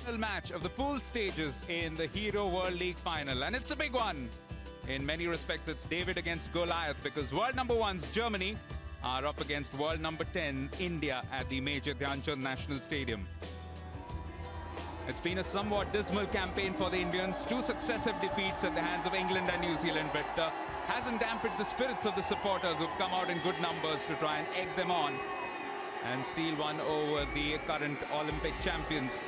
final match of the pool stages in the Hero World League final, and it's a big one. In many respects, it's David against Goliath, because world number 1's Germany are up against world number 10 India at the Major Dhyanchand National Stadium. It's been a somewhat dismal campaign for the Indians. 2 successive defeats at the hands of England and New Zealand, but hasn't dampened the spirits of the supporters who've come out in good numbers to try and egg them on and steal one over the current Olympic champions.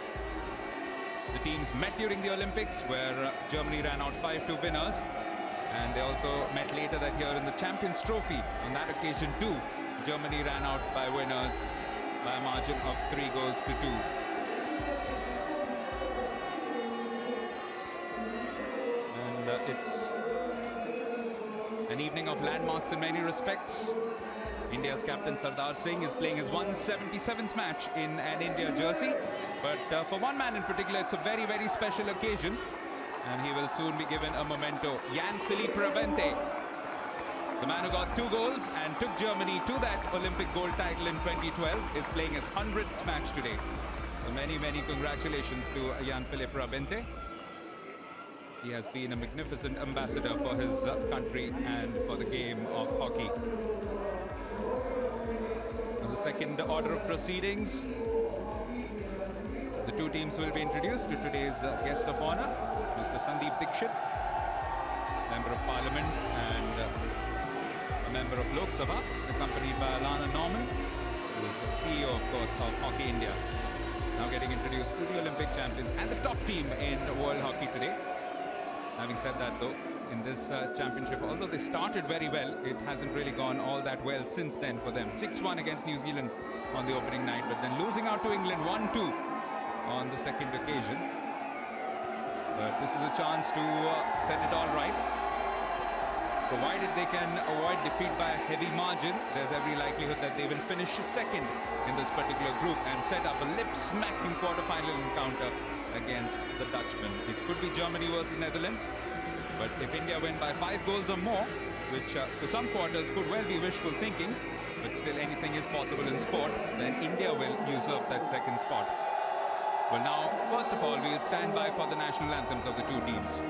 The teams met during the Olympics, where Germany ran out 5-2 winners, and they also met later that year in the Champions Trophy. On that occasion too, Germany ran out by winners by a margin of 3-2. And it's an evening of landmarks in many respects. India's captain Sardar Singh is playing his 177th match in an India jersey. But for one man in particular, it's a very, very special occasion. And he will soon be given a memento. Jan-Philippe Rabente, the man who got 2 goals and took Germany to that Olympic gold title in 2012, is playing his 100th match today. So many, many congratulations to Jan-Philippe Rabente. He has been a magnificent ambassador for his country and for the game of hockey. On the second order of proceedings, the 2 teams will be introduced to today's guest of honor, Mr. Sandeep Dixit, Member of Parliament and a member of Lok Sabha, accompanied by Alana Norman, who is CEO, of course, of Hockey India. Now getting introduced to the Olympic champions and the top team in world hockey today. Having said that, though, in this championship, although they started very well, it hasn't really gone all that well since then for them. 6-1 against New Zealand on the opening night, but then losing out to England 1-2 on the second occasion. But this is a chance to set it all right. Provided they can avoid defeat by a heavy margin, there's every likelihood that they will finish second in this particular group and set up a lip-smacking quarter-final encounter against the Dutchmen. It could be Germany versus Netherlands, but if India win by 5 goals or more, which to some quarters could well be wishful thinking, but still anything is possible in sport, then India will usurp that second spot. Well, now, first of all, we'll stand by for the national anthems of the 2 teams.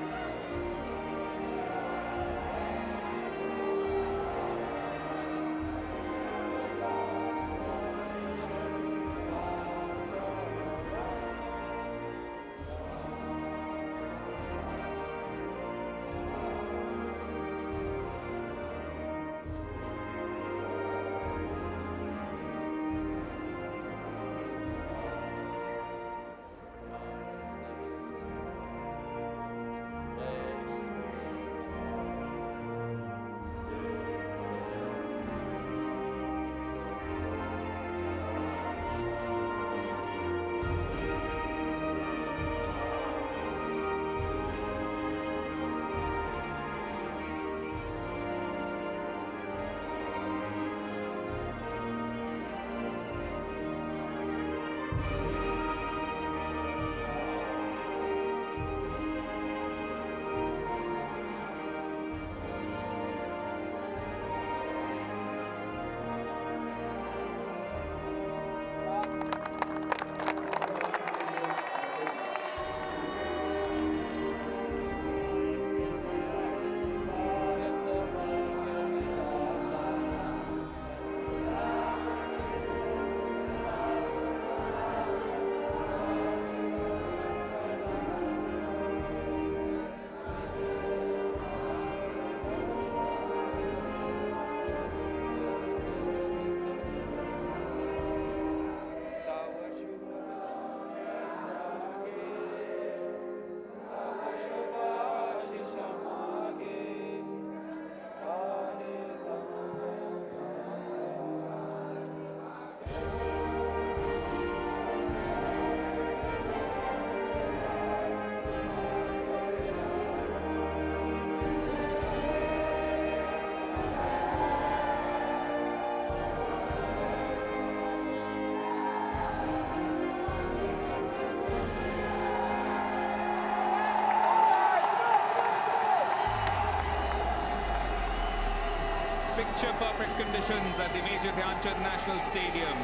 picture-perfect conditions at the Major Dhyan Chand National Stadium,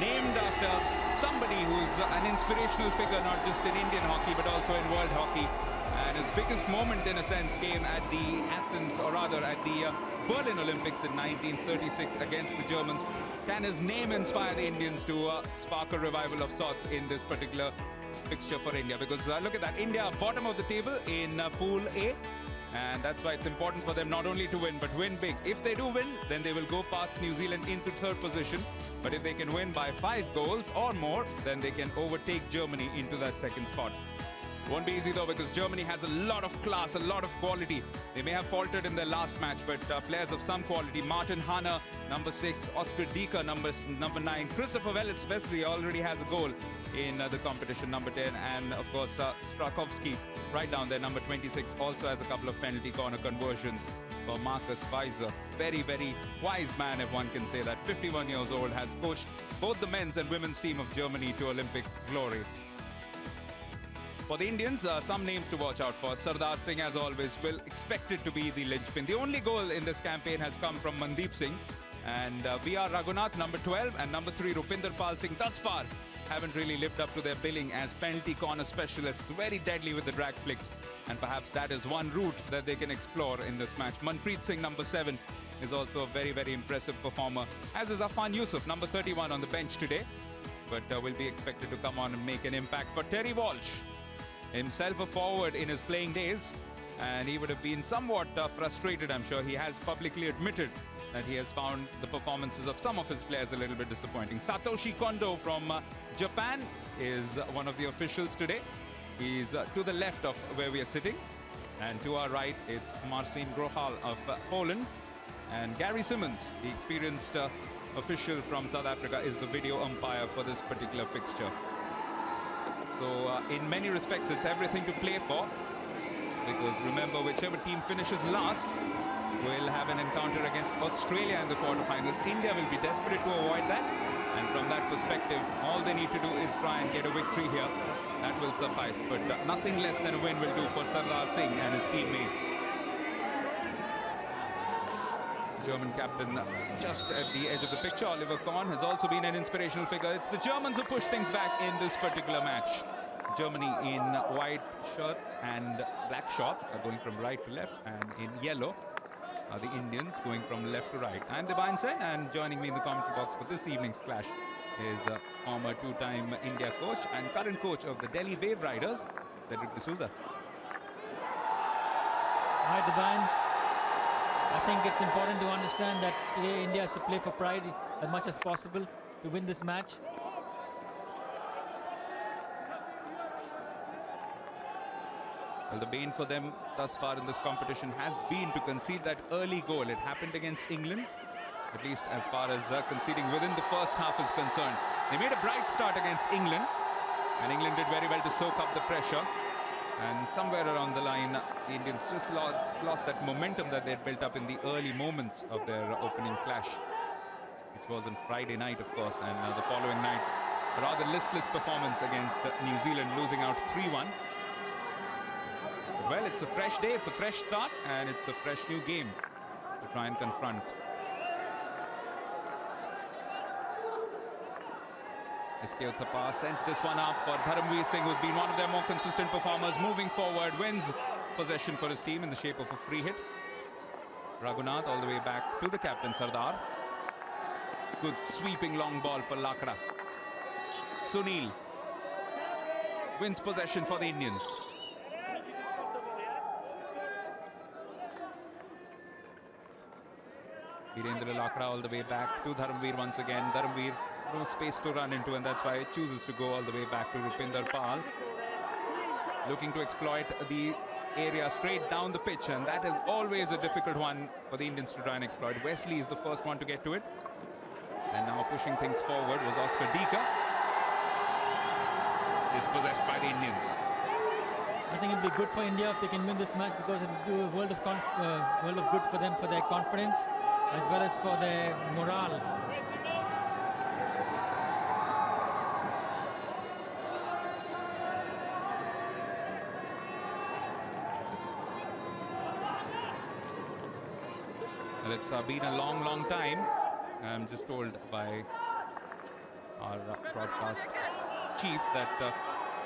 named after somebody who's an inspirational figure, not just in Indian hockey, but also in world hockey. And his biggest moment, in a sense, came at the Athens, or rather at the Berlin Olympics in 1936 against the Germans. Can his name inspire the Indians to spark a revival of sorts in this particular fixture for India? Because look at that, India bottom of the table in Pool A. And that's why it's important for them not only to win, but win big. If they do win, then they will go past New Zealand into third position. But if they can win by 5 goals or more, then they can overtake Germany into that second spot. Won't be easy though, because Germany has a lot of class, a lot of quality. They may have faltered in their last match, but players of some quality. Martin Hanna, number 6. Oscar Dieker, number 9. Christopher Wesley already has a goal in the competition, number 10. And of course, Strakowski, right down there, number 26, also has a couple of penalty corner conversions for Marcus Weiser. Very, very wise man, if one can say that. 51 years old, has coached both the men's and women's team of Germany to Olympic glory. For the Indians, some names to watch out for. Sardar Singh, as always, will expect it to be the linchpin. The only goal in this campaign has come from Mandeep Singh. And VR Raghunath, number 12, and number 3, Rupinder Pal Singh, thus far haven't really lived up to their billing as penalty corner specialists. Very deadly with the drag flicks. And perhaps that is one route that they can explore in this match. Manpreet Singh, number 7, is also a very, very impressive performer, as is Afan Yusuf, number 31, on the bench today. But will be expected to come on and make an impact. For Terry Walsh, himself a forward in his playing days, and he would have been somewhat frustrated, I'm sure. He has publicly admitted that he has found the performances of some of his players a little bit disappointing. Satoshi Kondo from Japan is one of the officials today. He's to the left of where we are sitting, and to our right it's Marcin Grohal of Poland, and Gary Simmons, the experienced official from South Africa, is the video umpire for this particular fixture. So in many respects, it's everything to play for, because remember, whichever team finishes last will have an encounter against Australia in the quarterfinals. India will be desperate to avoid that, and from that perspective, all they need to do is try and get a victory here. That will suffice, but nothing less than a win will do for Sardar Singh and his teammates. German captain just at the edge of the picture, Oliver Kahn, has also been an inspirational figure. It's the Germans who push things back in this particular match. Germany in white shirts and black shorts are going from right to left, and in yellow are the Indians going from left to right. I'm Divine Sen, and joining me in the commentary box for this evening's clash is former 2-time India coach and current coach of the Delhi Wave Riders, Cedric D'Souza. Hi, Divine. I think it's important to understand that today India has to play for pride as much as possible to win this match. Well, the bane for them thus far in this competition has been to concede that early goal. It happened against England, at least as far as conceding within the first half is concerned. They made a bright start against England, and England did very well to soak up the pressure. And somewhere around the line, the Indians just lost that momentum that they had built up in the early moments of their opening clash, which was on Friday night, of course, and the following night, a rather listless performance against New Zealand, losing out 3-1. Well, it's a fresh day, it's a fresh start, and it's a fresh new game to try and confront. SK Uthappa sends this one up for Dharamveer Singh, who's been one of their more consistent performers, moving forward, wins possession for his team in the shape of a free hit. Raghunath all the way back to the captain, Sardar. Good sweeping long ball for Lakra. Sunil wins possession for the Indians. Virendra Lakra all the way back to Dharamveer once again. Dharamveer, no space to run into, and that's why it chooses to go all the way back to Rupinder Pal. Looking to exploit the area straight down the pitch, and that is always a difficult one for the Indians to try and exploit. Wesley is the first one to get to it. And now pushing things forward was Oscar Dieker. Dispossessed by the Indians. I think it'll be good for India if they can win this match, because it will do a world of good for them, for their confidence, as well as for their morale. Well, it's been a long time. I'm just told by our broadcast chief that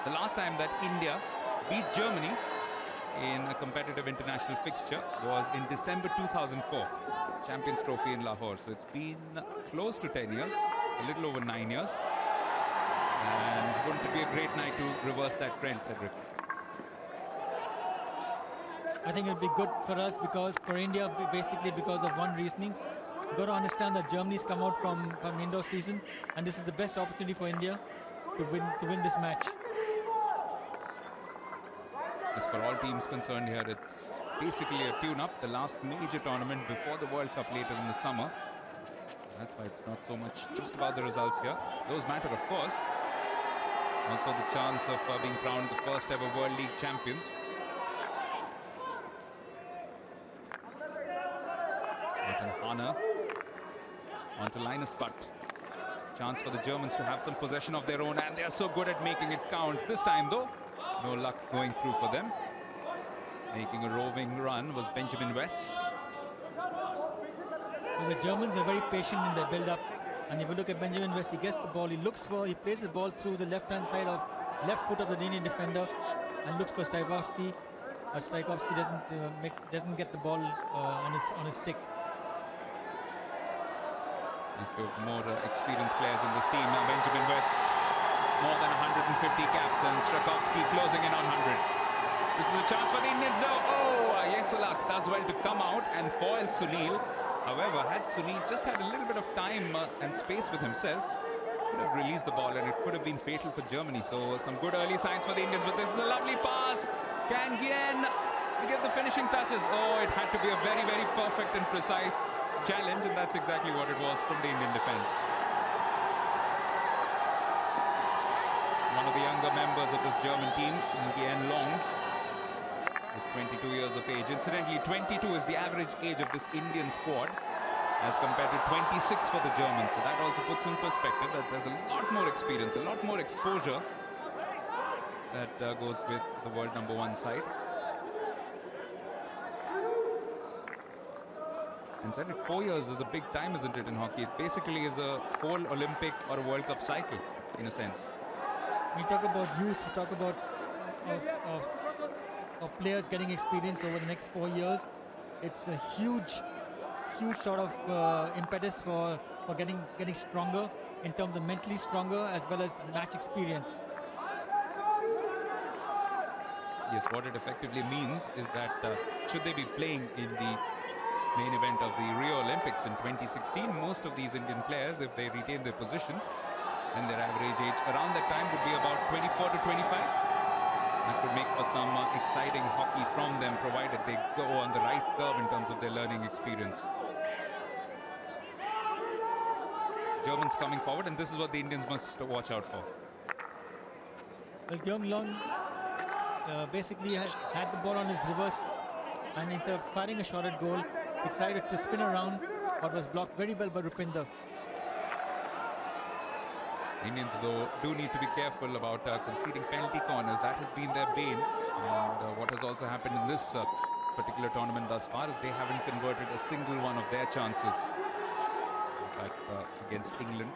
the last time that India beat Germany in a competitive international fixture was in December 2004, Champions Trophy in Lahore. So it's been close to 10 years, a little over 9 years. And wouldn't it be a great night to reverse that trend, Cedric? I think it'll be good for us, because for India, basically because of one reasoning. You've got to understand that Germany's come out from indoor season, and this is the best opportunity for India to win this match. As for all teams concerned here, it's basically a tune-up, the last major tournament before the World Cup later in the summer. That's why it's not so much just about the results here. Those matter, of course. Also the chance of being crowned the first ever World League champions. Martin Hahner onto Linus Butt. Chance for the Germans to have some possession of their own, and they are so good at making it count. This time though, no luck going through for them. Making a roving run was Benjamin Wess. Well, the Germans are very patient in their build-up, and if you look at Benjamin Wess, he gets the ball, he plays the ball through the left-hand side of left foot of the Danish defender, and looks for Staikovsky. But Staikovsky doesn't get the ball on his stick. There's two more experienced players in this team. Benjamin Wess, more than 150 caps, and Strakowski closing in on 100. This is a chance for the Indians though. Oh, Yesulak does well to come out and foil Sunil. However, had Sunil just had a little bit of time and space with himself, could have released the ball and it could have been fatal for Germany. So some good early signs for the Indians, but this is a lovely pass. Can Gien give the finishing touches? Oh, it had to be a very perfect and precise challenge, and that's exactly what it was from the Indian defense. One of the younger members of this German team, Nguyen Long, just 22 years of age. Incidentally, 22 is the average age of this Indian squad as compared to 26 for the Germans. So that also puts in perspective that there's a lot more experience, a lot more exposure that goes with the world #1 side. And Cedric, 4 years is a big time, isn't it, in hockey? It basically is a whole Olympic or a World Cup cycle, in a sense. We talk about youth, we talk about of players getting experience over the next 4 years. It's a huge sort of impetus for getting stronger in terms of mentally stronger as well as match experience. Yes, what it effectively means is that should they be playing in the main event of the Rio Olympics in 2016, most of these Indian players, if they retain their positions, then their average age around that time would be about 24 to 25. That could make for some exciting hockey from them, provided they go on the right curve in terms of their learning experience. Germans coming forward, and this is what the Indians must watch out for. Well, Gyung Long basically had the ball on his reverse, and instead of firing a shot at goal, he tried to spin around, but was blocked very well by Rupinder. Indians, though, do need to be careful about conceding penalty corners. That has been their bane. And what has also happened in this particular tournament thus far is they haven't converted a single one of their chances. In fact, against England,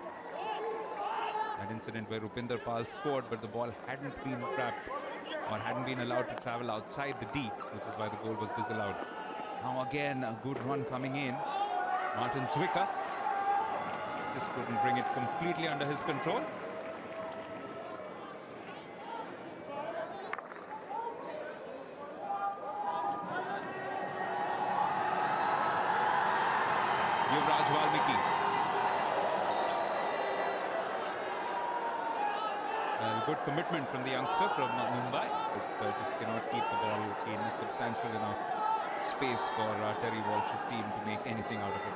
that incident where Rupinder Pal scored, but the ball hadn't been trapped or hadn't been allowed to travel outside the D, which is why the goal was disallowed. Now again, a good run coming in. Martin Zwicker just couldn't bring it completely under his control. Yuvraj Valmiki. Good commitment from the youngster from Mumbai, but just cannot keep the ball in a substantial enough space for Terry Walsh's team to make anything out of it.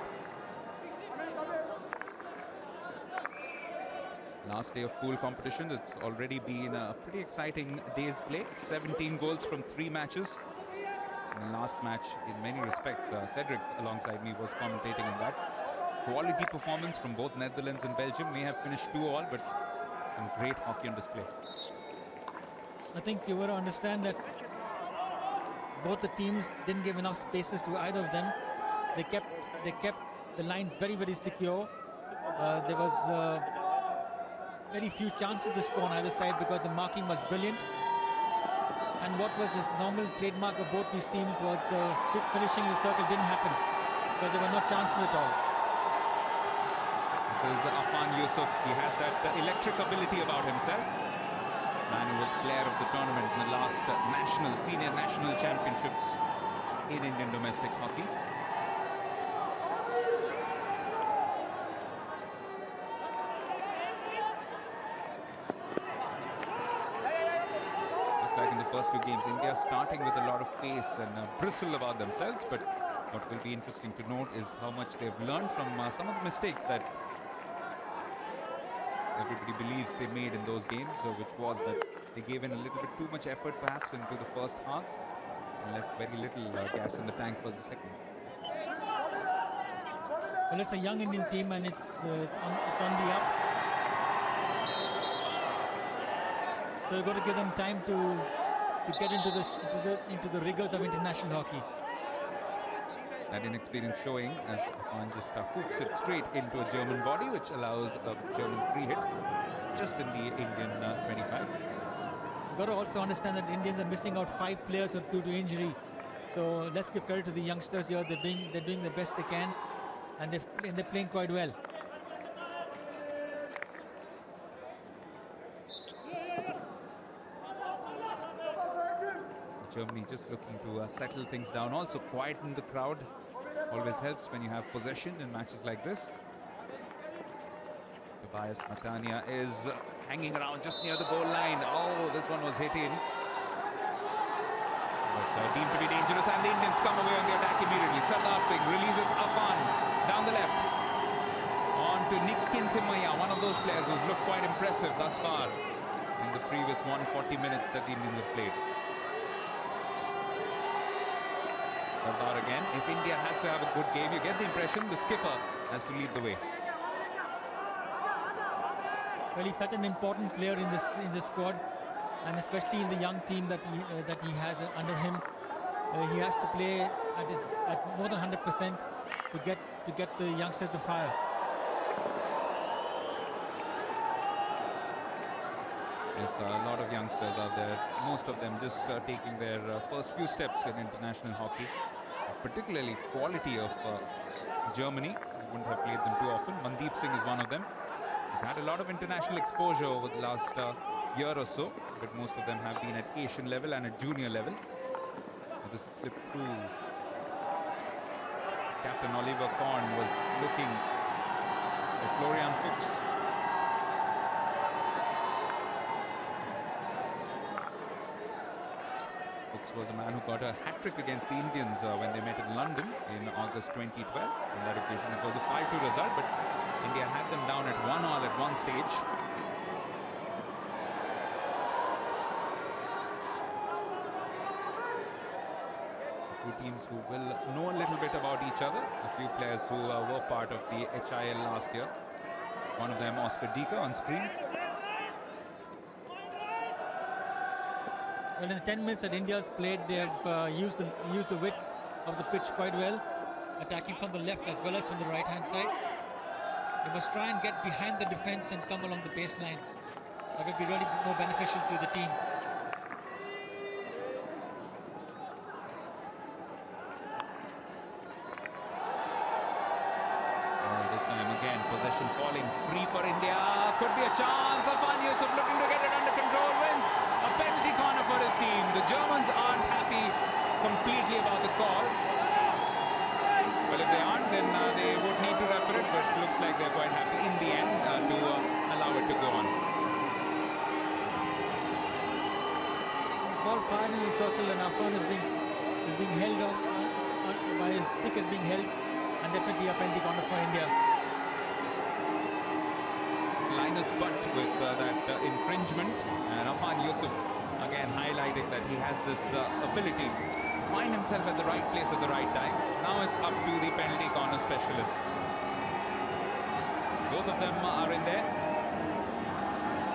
Last day of pool competition. It's already been a pretty exciting day's play. 17 goals from 3 matches. In the last match, in many respects, Cedric alongside me was commentating on that. Quality performance from both Netherlands and Belgium. May have finished 2-2, but some great hockey on display. I think you will understand that both the teams didn't give enough spaces to either of them. They kept they kept the line very, very secure. There was very few chances to score on either side because the marking was brilliant. And what was the normal trademark of both these teams was the quick finishing in the circle didn't happen because there were no chances at all. This is Afan Yusuf. He has that electric ability about himself. Man who was player of the tournament in the last senior national championships in Indian domestic hockey. Just like in the first two games, India starting with a lot of pace and bristle about themselves, but what will be interesting to note is how much they've learned from some of the mistakes that everybody believes they made in those games, which was that they gave in a little bit too much effort perhaps into the first halves and left very little gas in the tank for the second. Well, it's a young Indian team and it's on the up. So you've got to give them time to get into the rigors of international hockey. That inexperience showing as Afan just hooks it straight into a German body, which allows a German free hit just in the Indian 25. You've got to also understand that Indians are missing out 5 players due to injury. So let's give credit to the youngsters here. They're doing the best they can, and they're playing quite well. Germany just looking to settle things down, also quieten the crowd. Always helps when you have possession in matches like this. Tobias Matania is hanging around just near the goal line. Oh, this one was hit in. But deemed to be dangerous, and the Indians come away on the attack immediately. Sardar Singh releases Afan down the left. On to Nick Kinthimaya, one of those players who's looked quite impressive thus far in the previous 140 minutes that the Indians have played. Sardar again. If India has to have a good game, you get the impression the skipper has to lead the way. Well, he's such an important player in this squad, and especially in the young team that he has under him. He has to play at more than 100% to get the youngsters to fire. Yes, a lot of youngsters out there, most of them just taking their first few steps in international hockey. Particularly quality of Germany. We wouldn't have played them too often. Mandeep Singh is one of them. He's had a lot of international exposure over the last year or so, but most of them have been at Asian level and at junior level. But this slipped through. Captain Oliver Korn was looking for Florian Fuchs. Was a man who got a hat-trick against the Indians when they met in London in August 2012. On that occasion, it was a 5-2 result, but India had them down at 1-1 at one stage. So two teams who will know a little bit about each other. A few players who were part of the HIL last year. One of them, Oscar Dika, on screen. Well, in the 10 minutes that India has played, they have used the width of the pitch quite well, attacking from the left as well as from the right-hand side. They must try and get behind the defense and come along the baseline. That would be really more beneficial to the team. This time again, possession falling free for India. Could be a chance. Afan Yusuf looking to get it under control. Wins a penalty corner for his team. The Germans aren't happy completely about the call. Well, if they aren't, then they would need to refer it, but it looks like they're quite happy in the end to allow it to go on. Ball fired in the circle, and Afan is being held on by his stick is being held, and definitely a penalty corner for India. It's Linus Butt with that infringement, and Afan Yusuf again highlighting that he has this ability to find himself at the right place at the right time. Now it's up to the penalty corner specialists. Both of them are in there.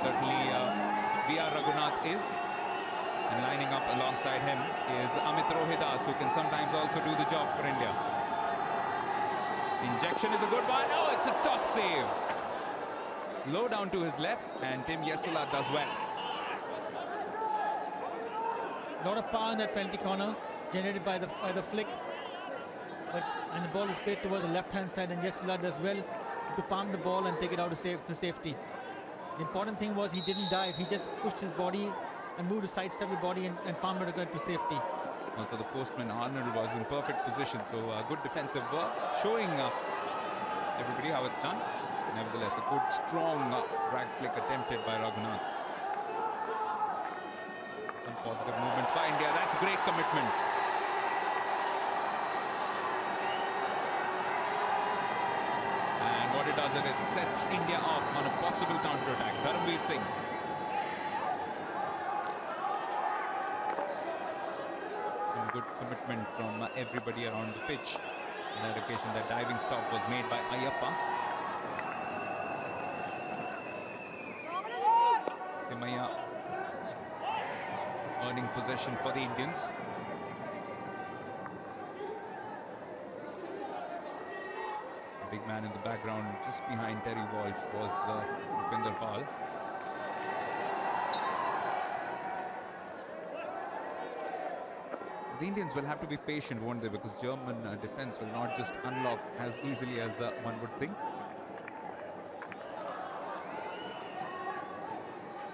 Certainly V.R. Raghunath is. And lining up alongside him is Amit Rohidas, who can sometimes also do the job for India. Injection is a good one. Oh, it's a top save. Low down to his left, and Tim Yesula does well. A lot of power in that penalty corner generated by the flick. And the ball is played towards the left-hand side, and Yesula does well to palm the ball and take it out to safety. The important thing was he didn't dive. He just pushed his body and moved to sidestep his body and palmed it to safety. Also, the postman Arnold was in perfect position, so good defensive work, showing everybody how it's done. Nevertheless, a good, strong drag flick attempted by Raghunath. So some positive movements by India. That's great commitment. And what it does is it sets India off on a possible counter-attack. Dharamveer Singh. Some good commitment from everybody around the pitch. On that occasion, that diving stop was made by Ayyappa. Timaya earning possession for the Indians. The big man in the background, just behind Terry Walsh, was Rupinder Pal. The Indians will have to be patient, won't they? Because German defense will not just unlock as easily as one would think.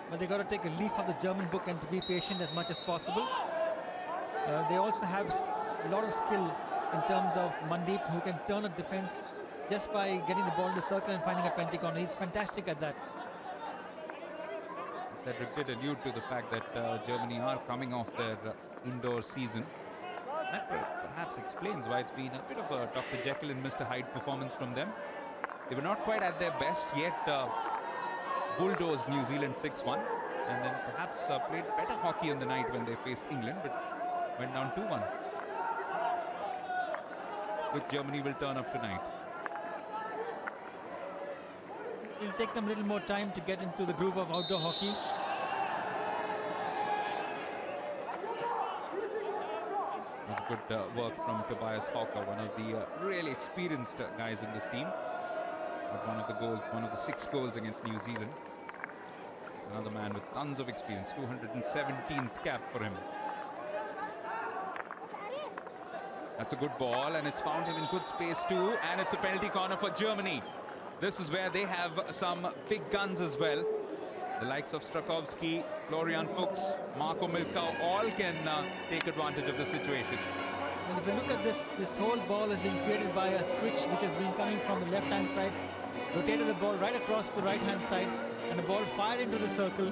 But they got to take a leaf of the German book and to be patient as much as possible. They also have a lot of skill in terms of Mandeep, who can turn a defense just by getting the ball in the circle and finding a penalty corner. He's fantastic at that. Cedric did allude to the fact that Germany are coming off their indoor season. That perhaps explains why it's been a bit of a Dr. Jekyll and Mr. Hyde performance from them. They were not quite at their best yet. Bulldozed New Zealand 6-1, and then perhaps played better hockey on the night when they faced England, but went down 2-1. Which Germany will turn up tonight. It'll take them a little more time to get into the groove of outdoor hockey. That's good work from Tobias Hawker, one of the really experienced guys in this team. With one of the goals, one of the 6 goals against New Zealand. Another man with tons of experience, 217th cap for him. That's a good ball, and it's found him in good space too, and it's a penalty corner for Germany. This is where they have some big guns as well. The likes of Strakowski, Florian Fuchs, Marco Milkau, all can take advantage of the situation. And if you look at this whole ball has been created by a switch which has been coming from the left-hand side, rotated the ball right across the right-hand side, and the ball fired into the circle.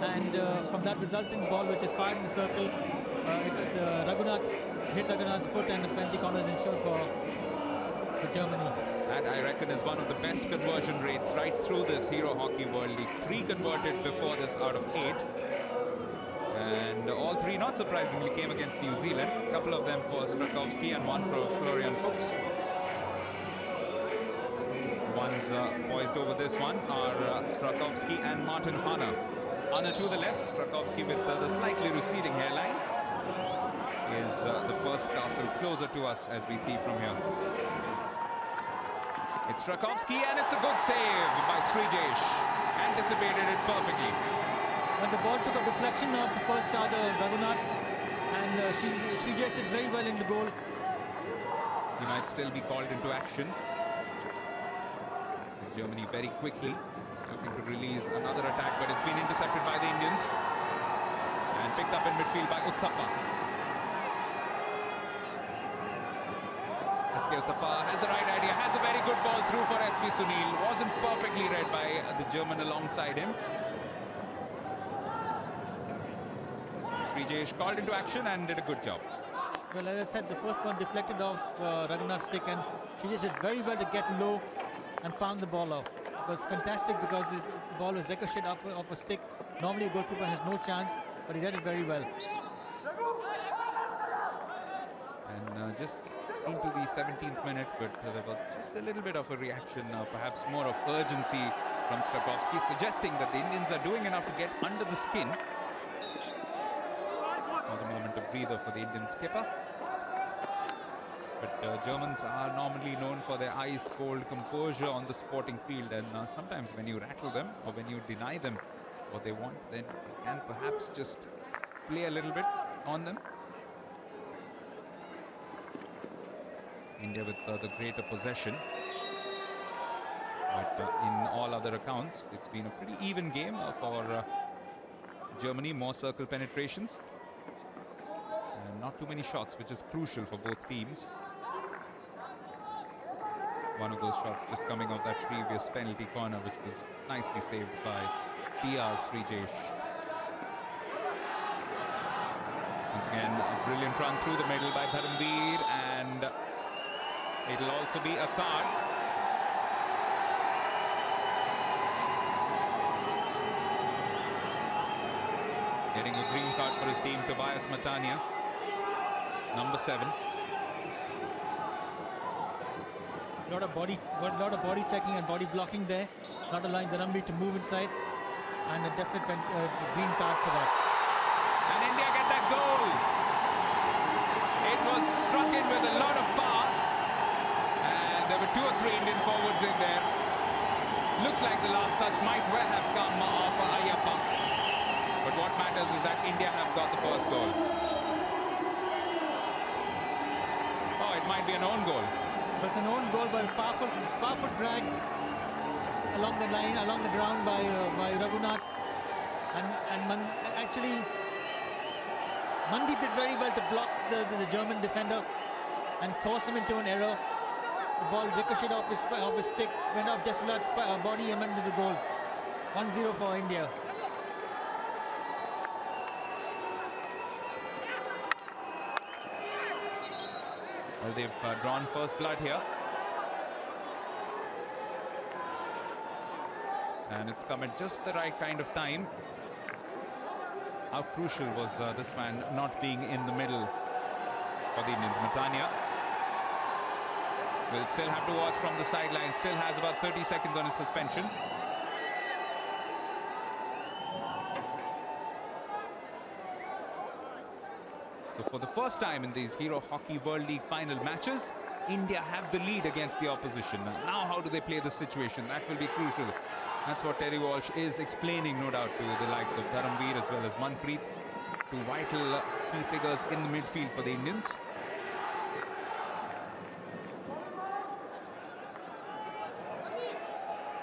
And from that resulting ball, which is fired in the circle, Raghunath hit Raghunath's foot, and the penalty corner is ensured for Germany. That, I reckon, is one of the best conversion rates right through this Hero Hockey World League. 3 converted before this out of 8. And all 3, not surprisingly, came against New Zealand. A couple of them for Strakowski and one for Florian Fuchs. The ones poised over this one are Strakowski and Martin Hanna. Hanna to the left, Strakowski with the slightly receding hairline is the first castle closer to us as we see from here. It's Strakowski, and it's a good save by Srijesh. Anticipated it perfectly. But the ball took a deflection of the first charger, Raghunath, and Srijesh did very well in the goal. He might still be called into action. Germany very quickly looking to release another attack, but it's been intercepted by the Indians and picked up in midfield by Uthappa. SK Uthappa has the right idea, has a very good ball through for SV Sunil. Wasn't perfectly read by the German alongside him. Srijesh called into action and did a good job. Well, as I said, the first one deflected off Raghunath's stick, and Srijesh did very well to get low and palm the ball off. It was fantastic because the ball was ricocheted off a stick. Normally a goalkeeper has no chance, but he did it very well. And just into the 17th minute, but there was just a little bit of a reaction, perhaps more of urgency from Strakowski, suggesting that the Indians are doing enough to get under the skin. Another moment of breather for the Indian skipper. But Germans are normally known for their ice-cold composure on the sporting field, and sometimes when you rattle them or when you deny them what they want, then you can perhaps just play a little bit on them. India with the greater possession. But in all other accounts, it's been a pretty even game for Germany. More circle penetrations. And not too many shots, which is crucial for both teams. One of those shots just coming off that previous penalty corner, which was nicely saved by PR's Srijesh. Once again, a brilliant run through the middle by Dharamveer, and it'll also be a card. Getting a green card for his team, Tobias Matania, number 7. A lot of body checking and body blocking there, not allowing Dharamveer to move inside, and a definite green card for that. And India get that goal. It was struck in with a lot of power, and there were 2 or 3 Indian forwards in there. Looks like the last touch might well have come off Ayyappa, but what matters is that India have got the first goal. Oh, it might be an own goal. It's an own goal, but a powerful drag along the line, along the ground by Raghunath, and actually Mandeep did very well to block the German defender and force him into an error. The ball ricocheted off his stick, went off Jasulat's body and went into the goal. 1-0 for India. Well, they've drawn first blood here. And it's come at just the right kind of time. How crucial was this man not being in the middle for the Indians? Matania will still have to watch from the sideline. Still has about 30 seconds on his suspension. So for the first time in these Hero Hockey World League final matches, India have the lead against the opposition. Now how do they play this situation? That will be crucial. That's what Terry Walsh is explaining, no doubt, to the likes of Dharamveer as well as Manpreet, two vital key figures in the midfield for the Indians.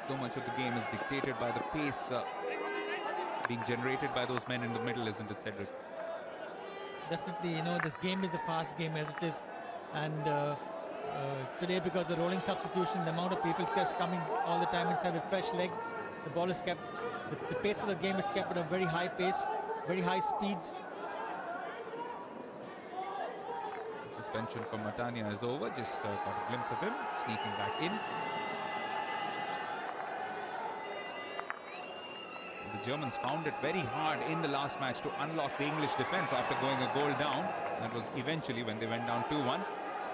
So much of the game is dictated by the pace being generated by those men in the middle, isn't it, Cedric? Definitely, you know, this game is a fast game as it is, and today, because the rolling substitution, the amount of people kept coming all the time inside with fresh legs, the ball is kept, the pace of the game is kept at a very high pace, very high speeds. The suspension for Matania is over. Just got a glimpse of him sneaking back in. The Germans found it very hard in the last match to unlock the English defense after going a goal down. That was eventually when they went down 2-1.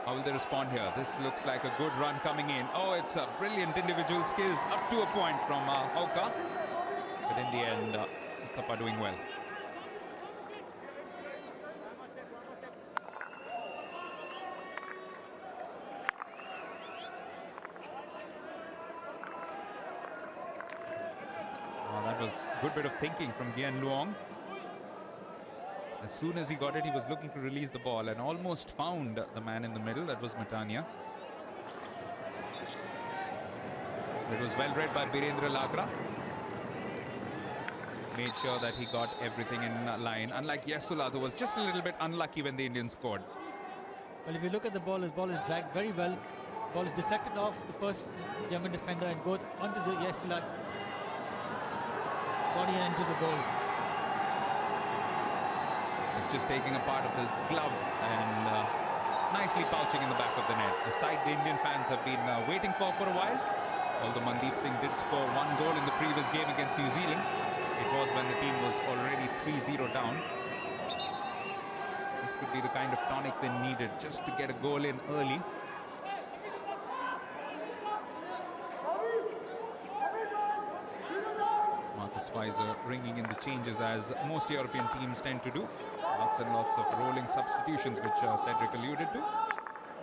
How will they respond here? This looks like a good run coming in. Oh, it's a brilliant individual skills up to a point from Hauka. But in the end, Thapa doing well. That was a good bit of thinking from Gian Luong. As soon as he got it, he was looking to release the ball and almost found the man in the middle. That was Matania. It was well read by Birendra Lagra. Made sure that he got everything in line. Unlike Yesula, who was just a little bit unlucky when the Indians scored. Well, if you look at the ball, his ball is dragged very well. The ball is deflected off the first German defender and goes onto the Yesula's body and into the goal. It's just taking a part of his glove and nicely pouching in the back of the net. A sight the Indian fans have been waiting for a while. Although Mandeep Singh did score 1 goal in the previous game against New Zealand, it was when the team was already 3-0 down. This could be the kind of tonic they needed just to get a goal in early. Marcus Weiser ringing in the changes as most European teams tend to do. Lots and lots of rolling substitutions, which Cedric alluded to.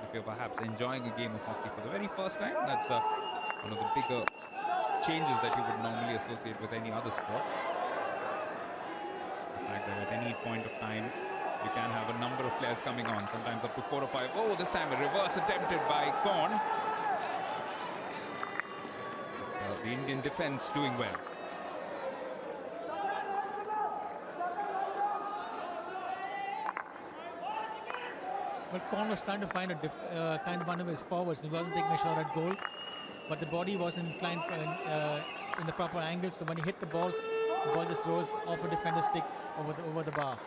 If you're perhaps enjoying a game of hockey for the very first time, that's one of the bigger changes that you would normally associate with any other sport. The fact that at any point of time, you can have a number of players coming on, sometimes up to 4 or 5. Oh, this time a reverse attempted by Korn. The Indian defense doing well. Well, Korn was trying to find one of his forwards. He wasn't taking a shot at goal, but the body wasn't inclined in the proper angle. So when he hit the ball just rose off a defender's stick over the bar.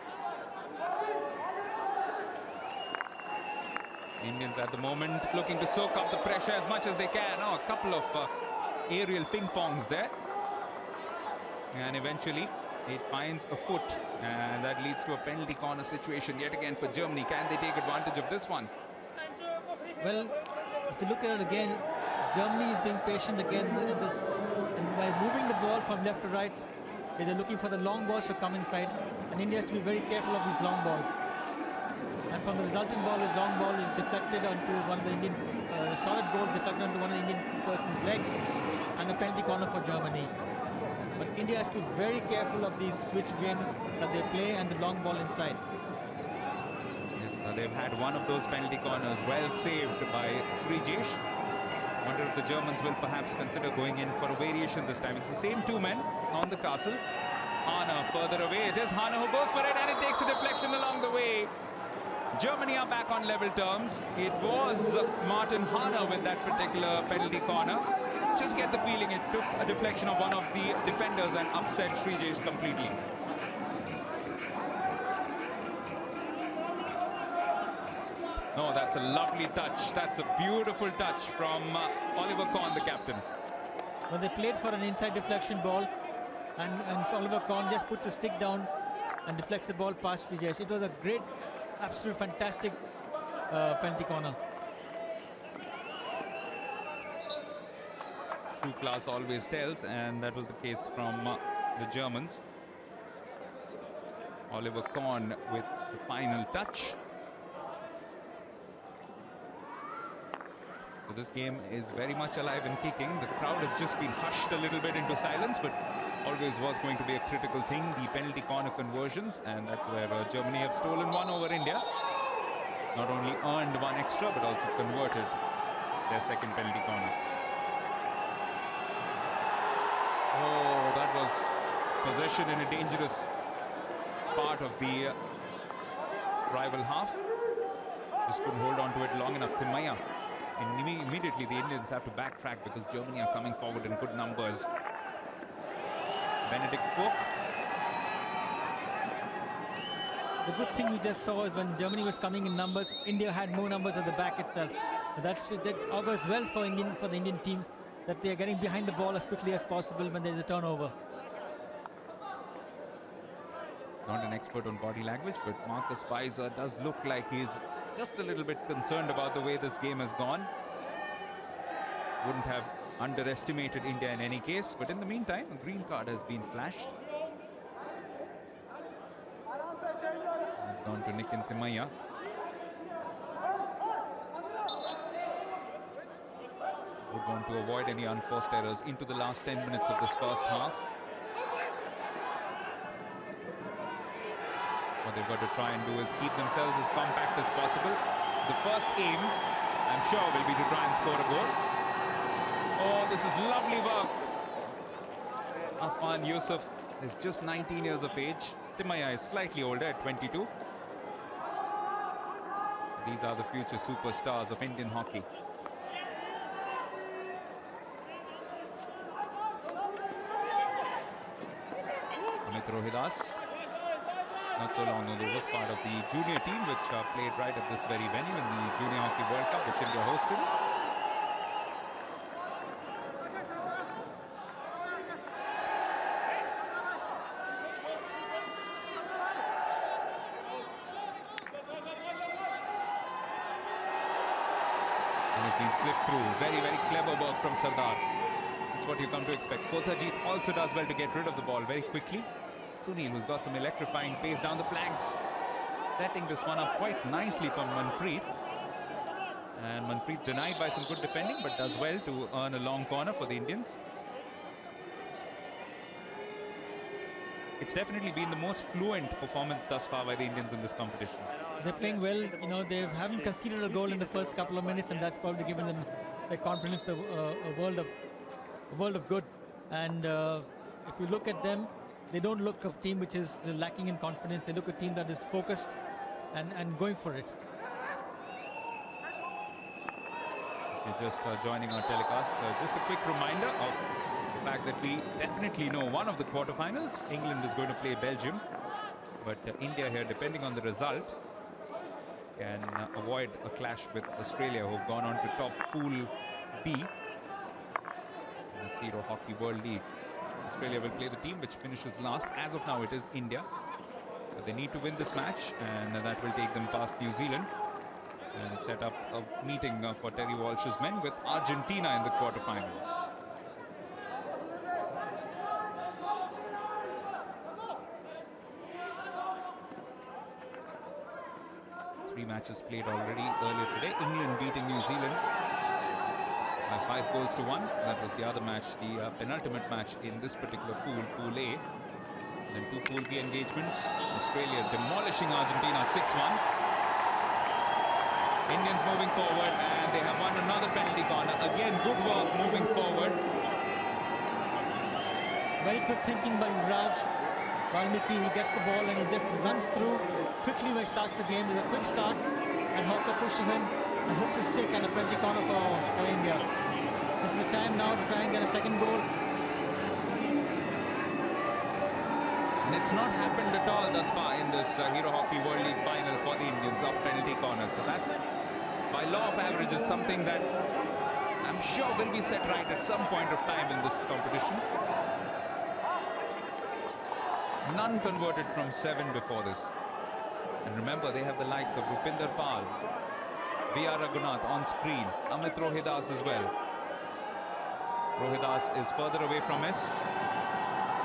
Indians at the moment looking to soak up the pressure as much as they can. Oh, a couple of aerial ping pongs there, and eventually it finds a foot, and that leads to a penalty corner situation yet again for Germany. Can they take advantage of this one? Well, if you look at it again, Germany is being patient again in this, and by moving the ball from left to right, they're looking for the long balls to come inside, and India has to be very careful of these long balls. And from the resulting ball, his long ball is deflected onto one of the Indian, shot at goal deflected onto one of the Indian person's legs, and a penalty corner for Germany. But India has to be very careful of these switch games that they play and the long ball inside. Yes, they've had one of those penalty corners well saved by Srijesh. Wonder if the Germans will perhaps consider going in for a variation this time. It's the same two men on the castle. Hane further away. It is Hane who goes for it, and it takes a deflection along the way. Germany are back on level terms. It was Martin Hane with that particular penalty corner. Just get the feeling it took a deflection of one of the defenders and upset Srijesh completely. No, that's a lovely touch. That's a beautiful touch from Oliver Kahn, the captain. Well, they played for an inside deflection ball, and Oliver Kahn just puts a stick down and deflects the ball past Srijesh. It was a great, absolute fantastic penalty corner. True class always tells, and that was the case from the Germans. Oliver Kahn with the final touch. So this game is very much alive and kicking. The crowd has just been hushed a little bit into silence, but always was going to be a critical thing, the penalty corner conversions, and that's where Germany have stolen one over India. Not only earned one extra, but also converted their second penalty corner. Oh, that was possession in a dangerous part of the rival half. Just couldn't hold on to it long enough. Thimaia. And immediately the Indians have to backtrack because Germany are coming forward in good numbers. Benedict Fook. The good thing we just saw is when Germany was coming in numbers, India had more numbers at the back itself. That augurs well for the Indian team, that they are getting behind the ball as quickly as possible when there is a turnover. Not an expert on body language, but Marcus Weiser does look like he's just a little bit concerned about the way this game has gone. Wouldn't have underestimated India in any case, but in the meantime, a green card has been flashed. It's gone to Nitin Thimaia. Would want to avoid any unforced errors into the last 10 minutes of this first half. What they've got to try and do is keep themselves as compact as possible. The first aim, I'm sure, will be to try and score a goal. Oh, this is lovely work. Afan Yusuf is just 19 years of age. Thimaia is slightly older at 22. These are the future superstars of Indian hockey. Amit Rohidas, not so long ago, was part of the junior team which played right at this very venue in the Junior Hockey World Cup, which India hosted. And has been slipped through. Very, very clever work from Sardar. That's what you come to expect. Kothajit also does well to get rid of the ball very quickly. Sunil, who's got some electrifying pace down the flanks, setting this one up quite nicely from Manpreet. And Manpreet denied by some good defending, but does well to earn a long corner for the Indians. It's definitely been the most fluent performance thus far by the Indians in this competition. They're playing well. You know, they haven't conceded a goal in the first couple of minutes, and that's probably given them their confidence, a world of good. And if you look at them, they don't look a team which is lacking in confidence. They look a team that is focused and going for it. If you're just joining our telecast, just a quick reminder of the fact that we definitely know one of the quarterfinals, England is going to play Belgium. But India here, depending on the result, can avoid a clash with Australia, who've gone on to top Pool B in the Hero Hockey World League. Australia will play the team which finishes last. As of now, it is India. But they need to win this match, and that will take them past New Zealand and set up a meeting for Terry Walsh's men with Argentina in the quarterfinals. Three matches played already earlier today. England beating New Zealand by 5 goals to 1. That was the other match, the penultimate match in this particular pool, Pool A. Then 2 Pool B engagements. Australia demolishing Argentina 6-1. Indians moving forward, and they have won another penalty corner. Again, good work moving forward. Very quick thinking by Raj. Valmiki, he gets the ball and he just runs through quickly when he starts the game with a quick start, and Hawker pushes him and hooks his stick, and a penalty corner for India. This is the time now to try and get a second goal. And it's not happened at all thus far in this Hero Hockey World League final for the Indians off penalty corners. So that's, by law of averages, something that I'm sure will be set right at some point of time in this competition. None converted from 7 before this. And remember, they have the likes of Rupinder Pal, V.R. Raghunath on screen, Amit Rohidas as well. Rohidas is further away from us.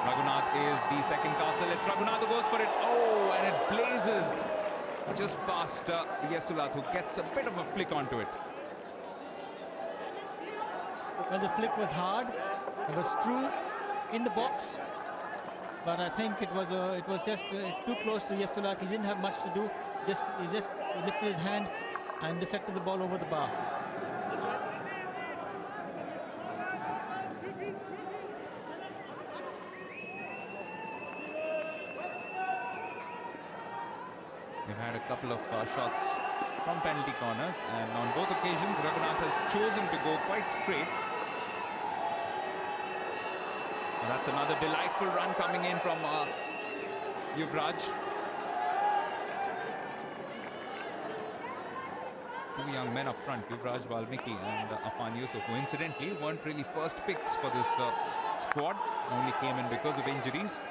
Raghunath is the second castle. It's Raghunath who goes for it. Oh, and it blazes just past Yesulat, who gets a bit of a flick onto it. Well, the flick was hard. It was true in the box. But I think it was just too close to Yesulat. He didn't have much to do. He just lifted his hand and deflected the ball over the bar. They've had a couple of shots from penalty corners, and on both occasions Raghunath has chosen to go quite straight. Well, that's another delightful run coming in from Yuvraj. Two young men up front, Yuvraj Valmiki and Afan Yusuf, who incidentally weren't really first picks for this squad, only came in because of injuries,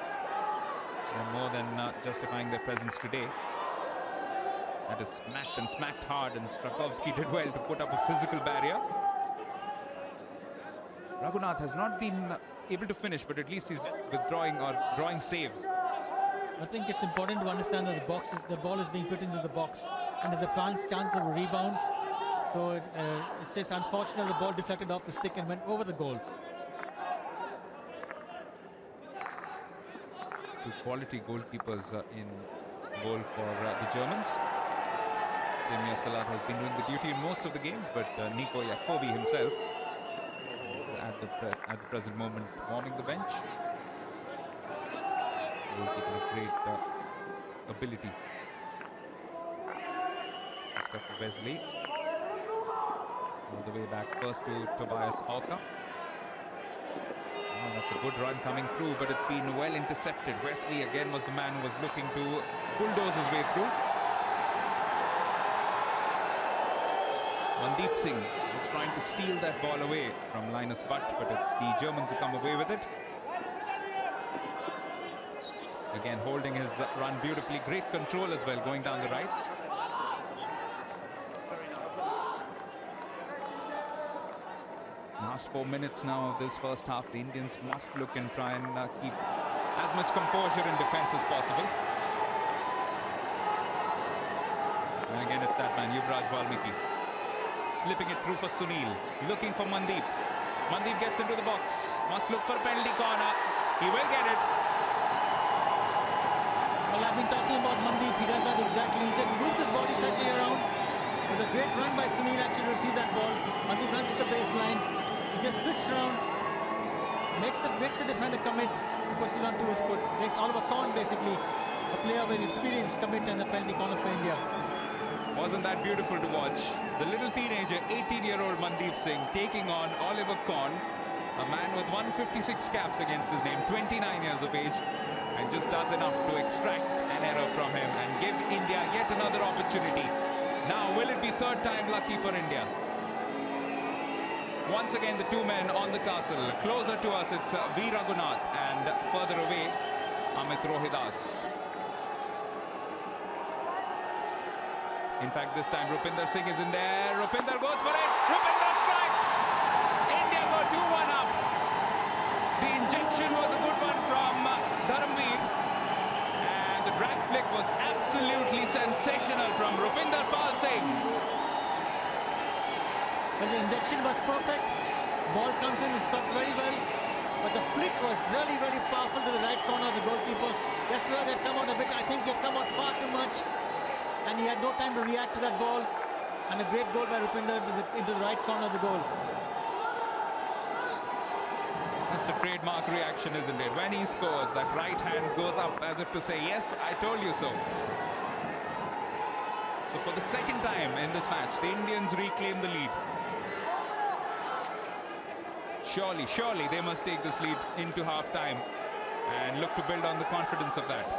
and more than justifying their presence today. That is smacked and smacked hard, and Strakovski did well to put up a physical barrier. Raghunath has not been able to finish, but at least he's withdrawing or drawing saves. I think it's important to understand that the ball is being put into the box, and there's a chance of a rebound. So it's just unfortunate the ball deflected off the stick and went over the goal. Two quality goalkeepers in goal for the Germans. Tim Yesulat has been doing the duty in most of the games, but Nico Jacobi himself is at the present moment warming the bench. Goalkeeper of great ability. Christopher Wesley all the way back first to Tobias Hawker. Oh, that's a good run coming through, but it's been well intercepted. Wesley again was the man who was looking to bulldoze his way through. Mandeep Singh was trying to steal that ball away from Linus Butt, but it's the Germans who come away with it. Again, holding his run beautifully. Great control as well, going down the right. Last 4 minutes now of this first half. The Indians must look and try and keep as much composure in defense as possible. And again, it's that man, Yuvraj Valmiki. Slipping it through for Sunil. Looking for Mandeep. Mandeep gets into the box. Must look for a penalty corner. He will get it. Well, I've been talking about Mandeep. He does that exactly. He just moves his body slightly around. It was a great run by Sunil actually to receive that ball. Mandeep runs to the baseline. He just twists around. Makes the defender commit. He puts it onto his foot. Makes Oliver Kahn basically a player with experience commit and a penalty corner for India. Wasn't that beautiful to watch? The little teenager, 18-year-old Mandeep Singh, taking on Oliver Kahn, a man with 156 caps against his name, 29 years of age, and just does enough to extract an error from him and give India yet another opportunity. Now, will it be third time lucky for India? Once again, the two men on the castle. Closer to us, it's V. Raghunath, and further away, Amit Rohidas. In fact, this time Rupinder Singh is in there. Rupinder goes for it. Rupinder strikes. India go 2-1 up. The injection was a good one from Dharamveer. And the drag flick was absolutely sensational from Rupinder Pal Singh. Well, the injection was perfect. Ball comes in and stopped very well. But the flick was really, really powerful to the right corner of the goalkeeper. That's where they'd come out a bit. I think they'd come out far too much. And he had no time to react to that ball. And a great goal by Rupinder into the right corner of the goal. That's a trademark reaction, isn't it? When he scores, that right hand goes up as if to say, yes, I told you so. So for the second time in this match, the Indians reclaim the lead. Surely they must take this lead into half-time and look to build on the confidence of that.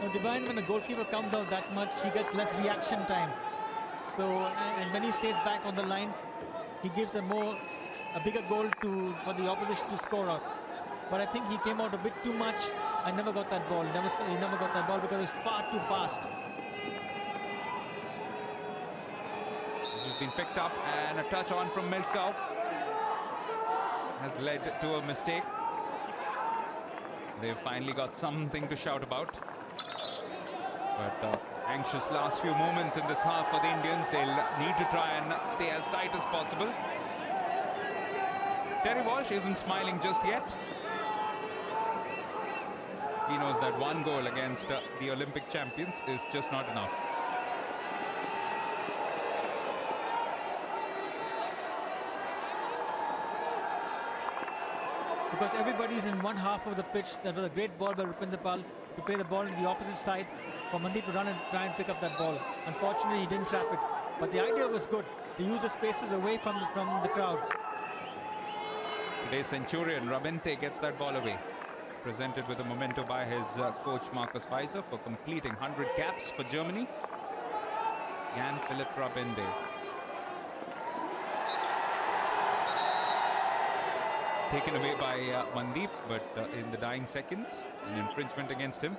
Now, Divine, when the goalkeeper comes out that much, he gets less reaction time. So, and when he stays back on the line, he gives a bigger goal for the opposition to score out. But I think he came out a bit too much. I never got that ball. He never got that ball because it was far too fast. This has been picked up, and a touch on from Milkau has led to a mistake. They've finally got something to shout about. But anxious last few moments in this half for the Indians. They'll need to try and stay as tight as possible. Terry Walsh isn't smiling just yet. He knows that one goal against the Olympic champions is just not enough. Because everybody's in one half of the pitch. That was a great ball by Rupinder Pal to play the ball on the opposite side for Mandeep to run and try and pick up that ball. Unfortunately, he didn't trap it. But the idea was good, to use the spaces away from the crowds. Today's Centurion, Rabinte, gets that ball away. Presented with a memento by his coach Marcus Weiser for completing 100 caps for Germany. Jan-Philipp Rabinde. Taken away by Mandeep, but in the dying seconds, an infringement against him.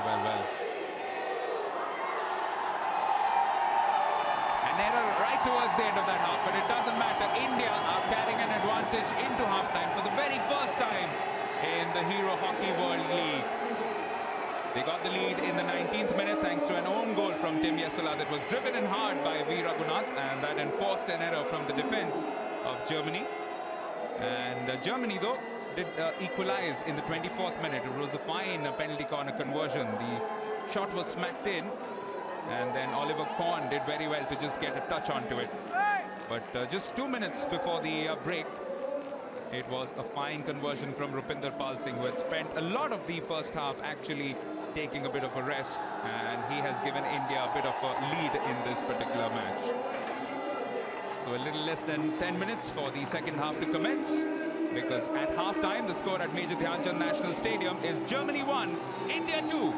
Well. An error right towards the end of that half, but it doesn't matter. India are carrying an advantage into halftime for the very first time in the Hero Hockey World League. They got the lead in the 19th minute thanks to an own goal from Tim Yesala that was driven in hard by V. Raghunath, and that enforced an error from the defense of Germany. And Germany, though, did equalize in the 24th minute. It was a fine penalty corner conversion. The shot was smacked in, and then Oliver Kahn did very well to just get a touch onto it. But just 2 minutes before the break, it was a fine conversion from Rupinder Pal Singh, who had spent a lot of the first half actually taking a bit of a rest, and he has given India a bit of a lead in this particular match. So a little less than 10 minutes for the second half to commence, because at half-time, the score at Major Dhyan Chand National Stadium is Germany 1, India 2.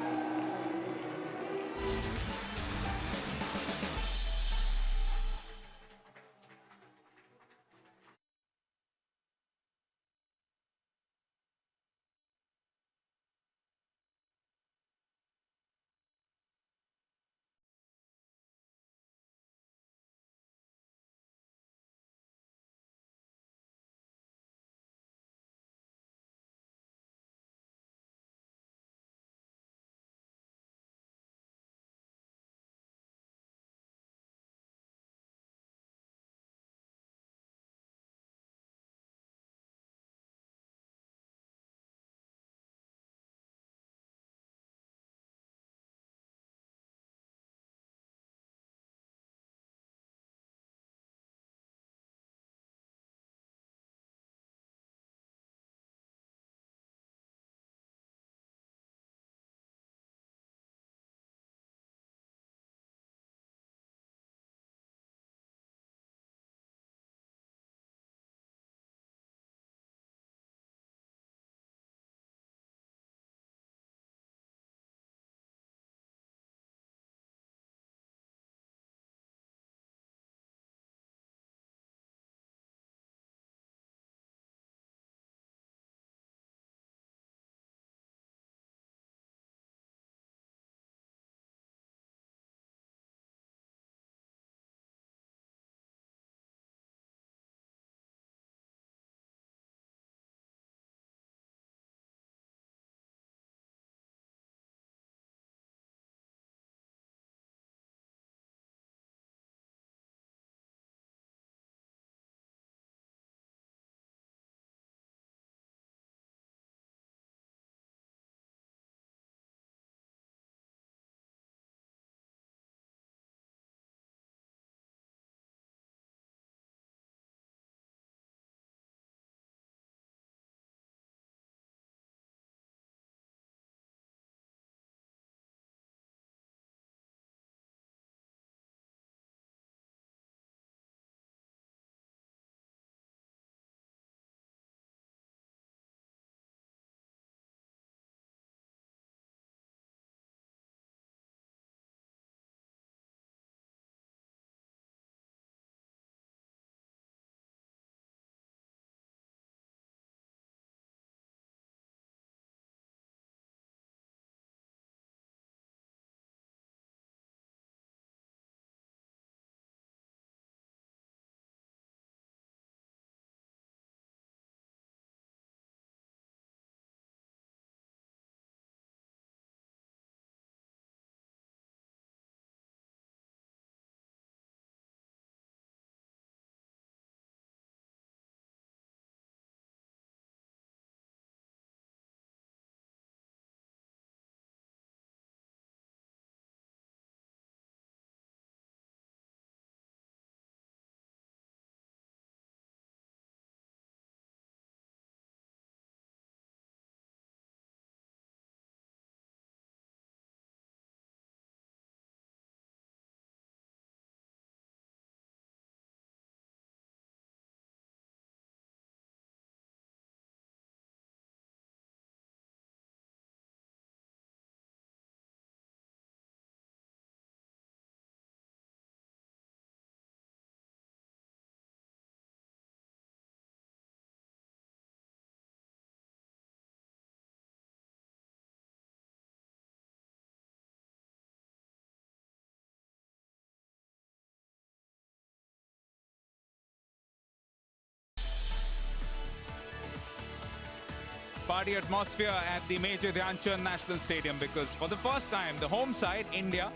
party atmosphere at the Major Dhyan Chand National Stadium, because for the first time, the home side, India,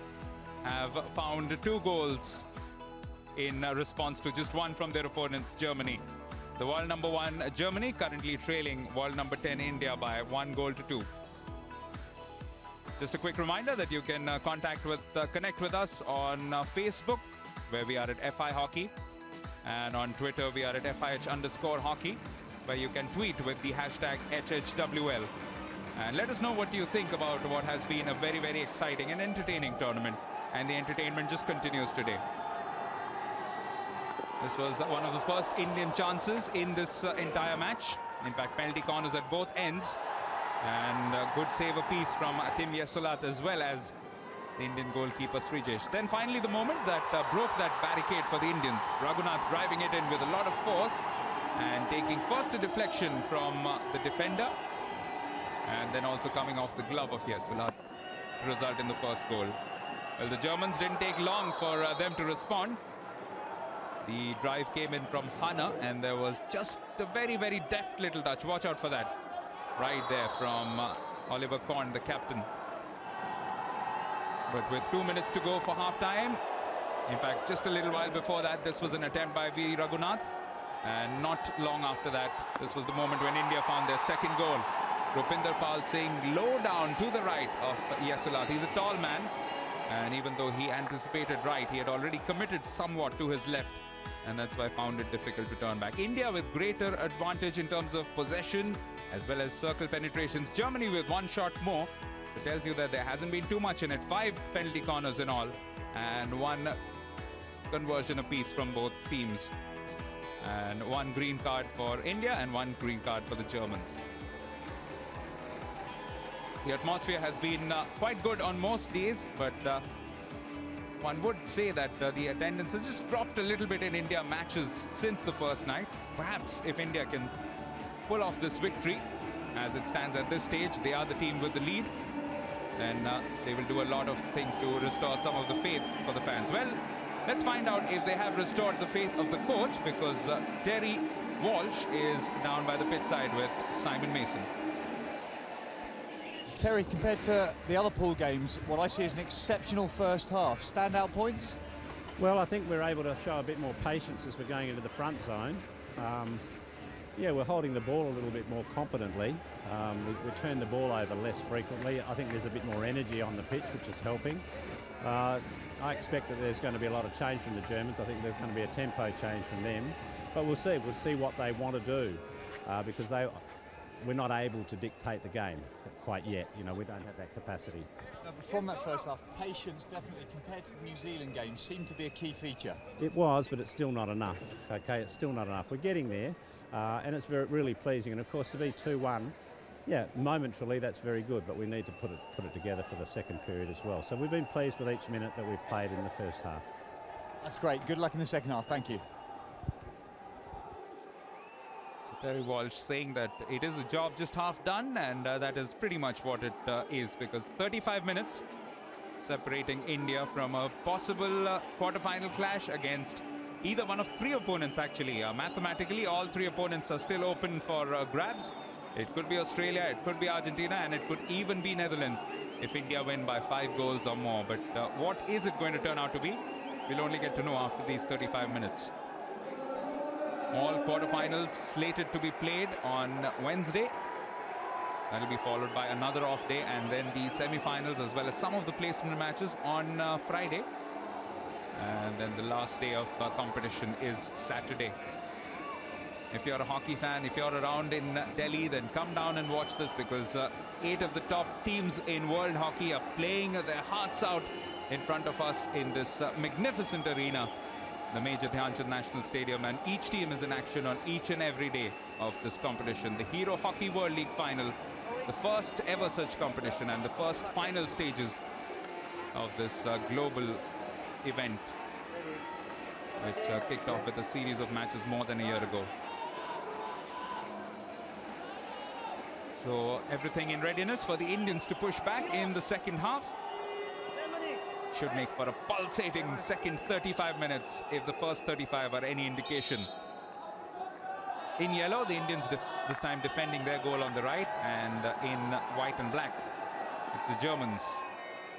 have found 2 goals in response to just one from their opponents, Germany. The world number 1, Germany, currently trailing world number 10, India, by 1 goal to 2. Just a quick reminder that you can connect with us on Facebook, where we are at FI Hockey, and on Twitter we are at FIH_hockey, where you can tweet with the hashtag HHWL. And let us know what you think about what has been a very, very exciting and entertaining tournament. And the entertainment just continues today. This was one of the first Indian chances in this entire match. In fact, penalty corners at both ends. And a good save apiece from Tim Yesulat as well as the Indian goalkeeper Srijesh. Then finally the moment that broke that barricade for the Indians. Raghunath driving it in with a lot of force and taking first a deflection from the defender, and then also coming off the glove of Yesulat to result in the first goal. Well, the Germans didn't take long for them to respond. The drive came in from Hana, and there was just a very, very deft little touch. Watch out for that. Right there from Oliver Korn, the captain. But with 2 minutes to go for half-time, in fact, just a little while before that, this was an attempt by V. Raghunath. And not long after that, this was the moment when India found their second goal. Rupinder Pal Singh low down to the right of Yesulat. He's a tall man, and even though he anticipated right, he had already committed somewhat to his left, and that's why I found it difficult to turn back. India with greater advantage in terms of possession as well as circle penetrations. Germany with 1 shot more, so it tells you that there hasn't been too much in it. 5 penalty corners in all, and 1 conversion apiece from both teams. And 1 green card for India and 1 green card for the Germans. The atmosphere has been quite good on most days, but one would say that the attendance has just dropped a little bit in India matches since the first night. Perhaps if India can pull off this victory, as it stands at this stage, they are the team with the lead, then they will do a lot of things to restore some of the faith for the fans. Well, let's find out if they have restored the faith of the coach, because Terry Walsh is down by the pitch side with Simon Mason. Terry, compared to the other pool games, what I see is an exceptional first half. Standout points? Well, I think we're able to show a bit more patience as we're going into the front zone. Yeah, we're holding the ball a little bit more competently. We turn the ball over less frequently. I think there's a bit more energy on the pitch, which is helping. I expect that there's going to be a lot of change from the Germans. I think there's going to be a tempo change from them. But we'll see. We'll see what they want to do, because we're not able to dictate the game quite yet. You know, we don't have that capacity. No, but from that first half, patience definitely, compared to the New Zealand game, seemed to be a key feature. It was, but it's still not enough. Okay, it's still not enough. We're getting there, and it's really pleasing. And of course, to be 2-1, yeah, momentarily that's very good, but we need to put it together for the second period as well. So we've been pleased with each minute that we've played in the first half. That's great. Good luck in the second half. Thank you. So Terry Walsh saying that it is a job just half done, and that is pretty much what it is, because 35 minutes separating India from a possible quarter-final clash against either one of 3 opponents, actually. Mathematically, all 3 opponents are still open for grabs. It could be Australia, it could be Argentina, and it could even be Netherlands if India win by 5 goals or more. But what is it going to turn out to be? We'll only get to know after these 35 minutes. All quarterfinals slated to be played on Wednesday. That'll be followed by another off day, and then the semi-finals as well as some of the placement matches on Friday. And then the last day of competition is Saturday. If you're a hockey fan, if you're around in Delhi, then come down and watch this, because 8 of the top teams in world hockey are playing their hearts out in front of us in this magnificent arena, the Major Dhyan Chand National Stadium, and each team is in action on each and every day of this competition. The Hero Hockey World League final, the first ever such competition, and the first final stages of this global event, which kicked off with a series of matches more than a year ago. So everything in readiness for the Indians to push back in the second half. Should make for a pulsating second 35 minutes if the first 35 are any indication. in yellow, the Indians this time defending their goal on the right, and in white and black, it's the Germans,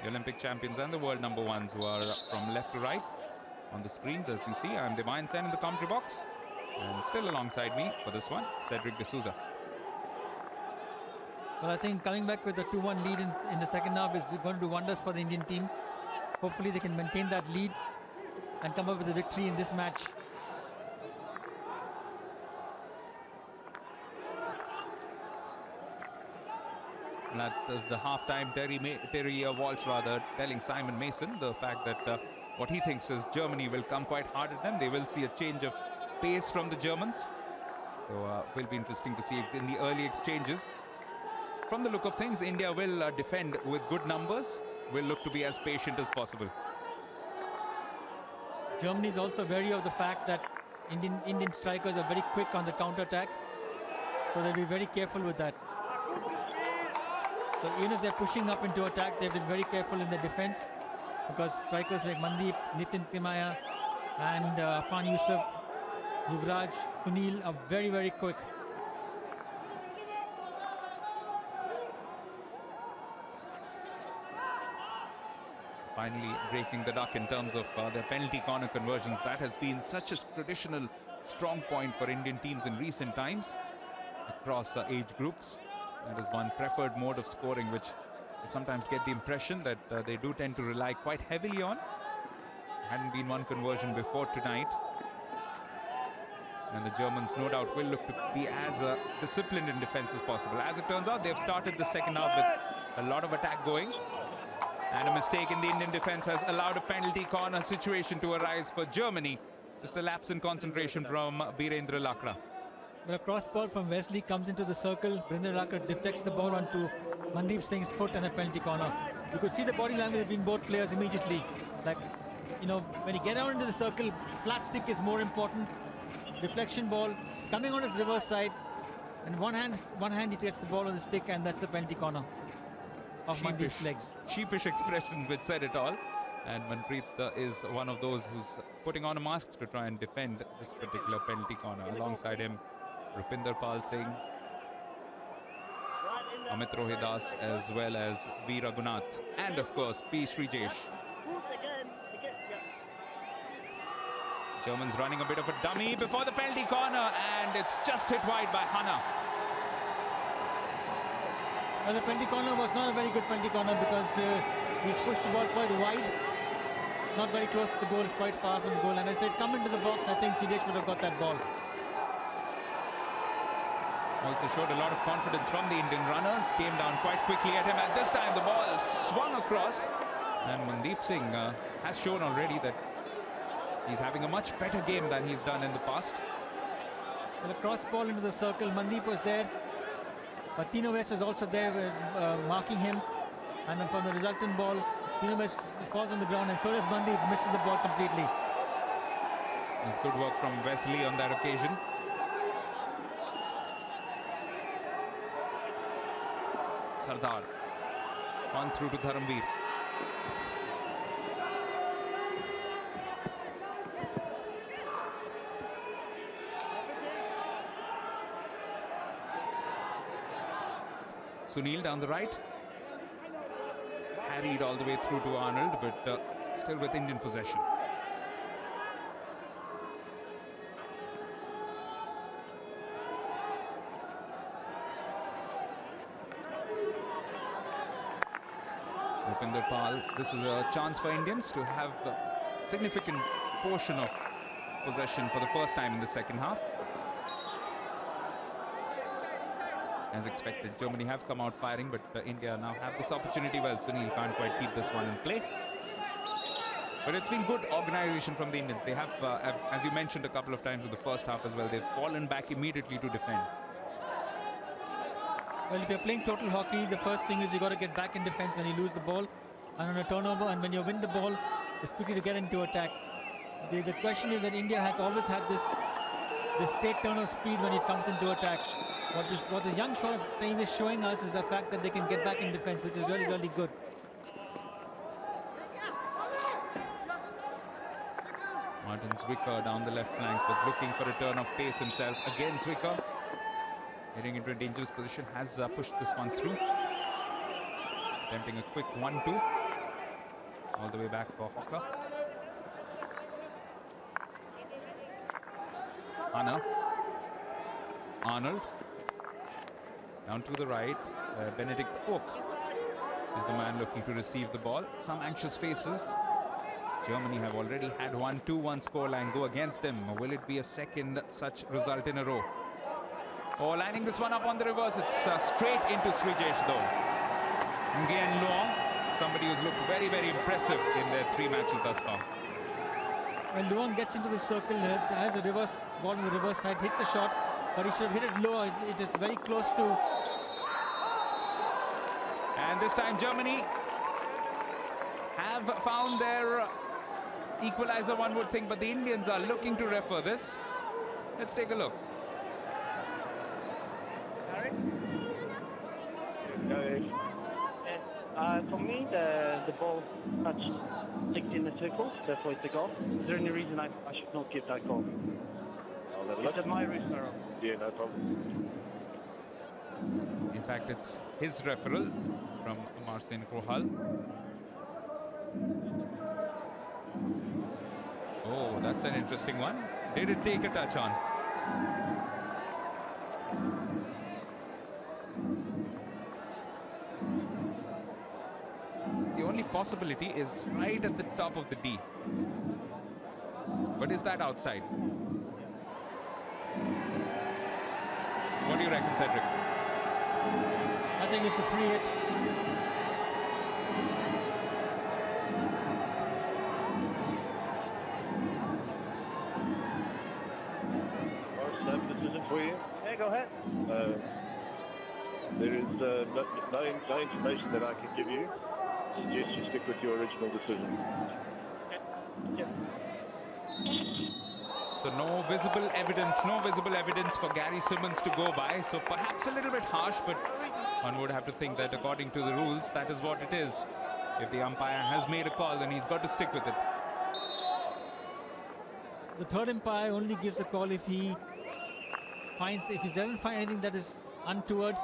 the Olympic champions and the world number ones, who are from left to right on the screens as we see. I'm Divine Sen in the commentary box, and still alongside me for this one, Cedric D'Souza. Well, I think coming back with a 2-1 lead in the second half is going to do wonders for the Indian team. Hopefully they can maintain that lead and come up with a victory in this match. And at the half-time, Terry Walsh telling Simon Mason the fact that what he thinks is Germany will come quite hard at them. They will see a change of pace from the Germans. So will be interesting to see if in the early exchanges. From the look of things, India will defend with good numbers, will look to be as patient as possible. Germany is also wary of the fact that Indian strikers are very quick on the counter-attack. So they'll be very careful with that. So even if they're pushing up into attack, they've been very careful in the defense, because strikers like Mandeep, Nitin Timaya and Afan Yusuf, Yuvraj, Sunil are very, very quick. Finally breaking the duck in terms of their penalty corner conversions. That has been such a traditional strong point for Indian teams in recent times across age groups. That is one preferred mode of scoring, which you sometimes get the impression that they do tend to rely quite heavily on. Hadn't been one conversion before tonight. And the Germans, no doubt, will look to be as disciplined in defense as possible. As it turns out, they've started the second half with a lot of attack going. And a mistake in the Indian defense has allowed a penalty corner situation to arise for Germany. Just a lapse in concentration from Birendra Lakra. But a cross ball from Wesley comes into the circle. Birendra Lakra deflects the ball onto Mandeep Singh's foot, and a penalty corner. You could see the body language between both players immediately. Like, you know, when you get out into the circle, flat stick is more important. Deflection ball coming on his reverse side, and one hand he gets the ball on the stick, and that's a penalty corner of Mandeep's legs. Sheepish expression which said it all. And Manpreet is one of those who's putting on a mask to try and defend this particular penalty corner. Alongside him, Rupinder Pal Singh, Amit Rohidas, as well as V. Raghunath, and of course P. Srijesh. Germans running a bit of a dummy before the penalty corner, and it's just hit wide by Hannah. Well, the penalty corner was not a very good penalty corner, because he's pushed the ball quite wide. Not very close to the goal, it's quite far from the goal. And if they'd come into the box, I think Srijesh would have got that ball. Also showed a lot of confidence from the Indian runners. Came down quite quickly at him, and this time the ball swung across. And Mandeep Singh has shown already that he's having a much better game than he's done in the past. Well, the cross ball into the circle, Mandeep was there. But Tino West was also there marking him. And then from the resultant ball, Tino West falls on the ground, and so does Mandeep, misses the ball completely. It's good work from Wesley on that occasion. Sardar on through to Dharamveer. Sunil down the right. Harried all the way through to Arnold, but still with Indian possession. Rupinder Pal, this is a chance for Indians to have a significant portion of possession for the first time in the second half. As expected, Germany have come out firing, but India now have this opportunity. Well, Sunil can't quite keep this one in play. But it's been good organization from the Indians. They have, as you mentioned a couple of times in the first half as well, they've fallen back immediately to defend. Well, if you're playing total hockey, the first thing is you got to get back in defense when you lose the ball, and on a turnover, and when you win the ball, it's quickly to get into attack. The question is that India has always had this great turn of speed when it comes into attack. What this young team is showing us is the fact that they can get back in defense, which is really, really good. Then Zwicker down the left flank was looking for a turn of pace himself. Again Zwicker getting into a dangerous position, has pushed this one through. Attempting a quick 1-2. All the way back for Hocker. Anna. Arnold. Down to the right. Benedict Vogt is the man looking to receive the ball. Some anxious faces. Germany have already had 1-2-1 scoreline go against them. Will it be a second such result in a row? Oh, lining this one up on the reverse. It's straight into Srijesh though. Nguyen Luong, somebody who's looked very, very impressive in their 3 matches thus far. When Luong gets into the circle, has a reverse ball on the reverse side, hits a shot, but he should have hit it low. It is very close to. And this time Germany have found their equalizer, one would think, but the Indians are looking to refer this. Let's take a look. For me, the ball touched 6 in the circle, therefore it's a goal. Is there any reason I should not give that goal? I'll have a look. Is it my reason or? Yeah, no problem. In fact, it's his referral from Marcin Grohal. Oh, that's an interesting one. Did it take a touch on? The only possibility is right at the top of the D. But is that outside? What do you reckon, Cedric? I think it's a free hit. Morris, I have a decision for you. Yeah, go ahead. There is no information that I can give you. I suggest you stick with your original decision. Yeah. So no visible evidence for Gary Simmons to go by. So perhaps a little bit harsh, but one would have to think that according to the rules, that is what it is. If the umpire has made a call, then he's got to stick with it. The third umpire only gives a call if he doesn't find anything that is untoward,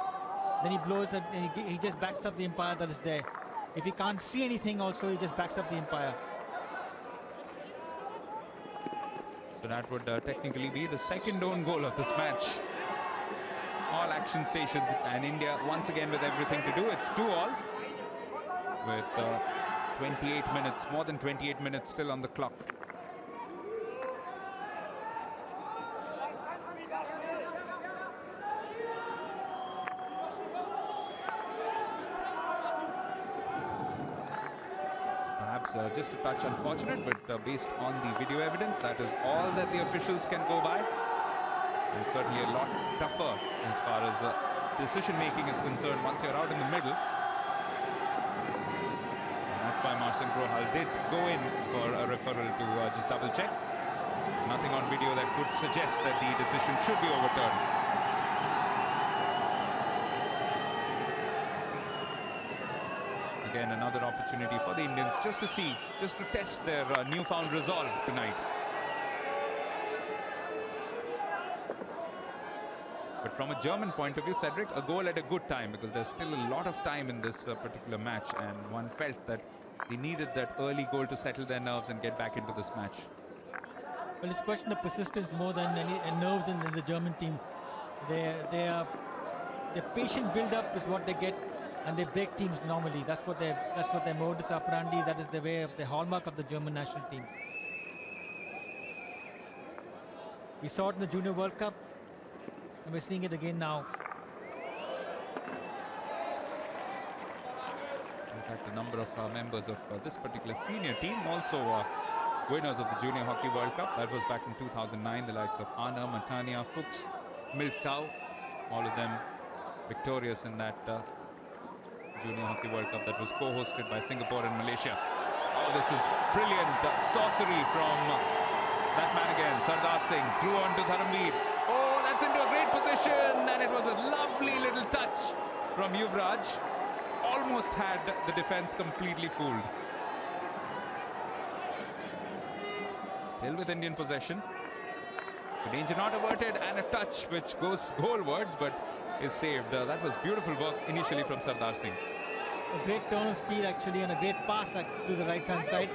then he blows and he just backs up the umpire that is there. If he can't see anything also, he just backs up the umpire. So that would technically be the second own goal of this match. All action stations, and India once again with everything to do. It's 2-2 with 28 minutes, more than 28 minutes still on the clock. Just a touch unfortunate, but based on the video evidence, that is all that the officials can go by, and certainly a lot tougher as far as decision making is concerned once you're out in the middle. And that's why Marcin Grohal did go in for a referral to just double check. Nothing on video that would suggest that the decision should be overturned. Again, another opportunity for the Indians just to test their newfound resolve tonight. But from a German point of view, Cedric, a goal at a good time, because there's still a lot of time in this particular match, and one felt that they needed that early goal to settle their nerves and get back into this match. Well, it's a question of persistence more than any nerves in the German team. The patient build-up is what they get. And they break teams normally. That's what their modus operandi. That is the way of the hallmark of the German national team. We saw it in the Junior World Cup, and we're seeing it again now. In fact, a number of members of this particular senior team also winners of the Junior Hockey World Cup. That was back in 2009. The likes of Anna, Matania, Fuchs, Milkau, all of them victorious in that Junior Hockey World Cup that was co-hosted by Singapore and Malaysia. Oh, this is brilliant sorcery from that man again, Sardar Singh, through on to Dharamveer. Oh, that's into a great position, and it was a lovely little touch from Yuvraj. Almost had the defense completely fooled. Still with Indian possession. So danger not averted, and a touch which goes goalwards but is saved. That was beautiful work initially from Sardar Singh. A great turn of speed actually, and a great pass to the right hand side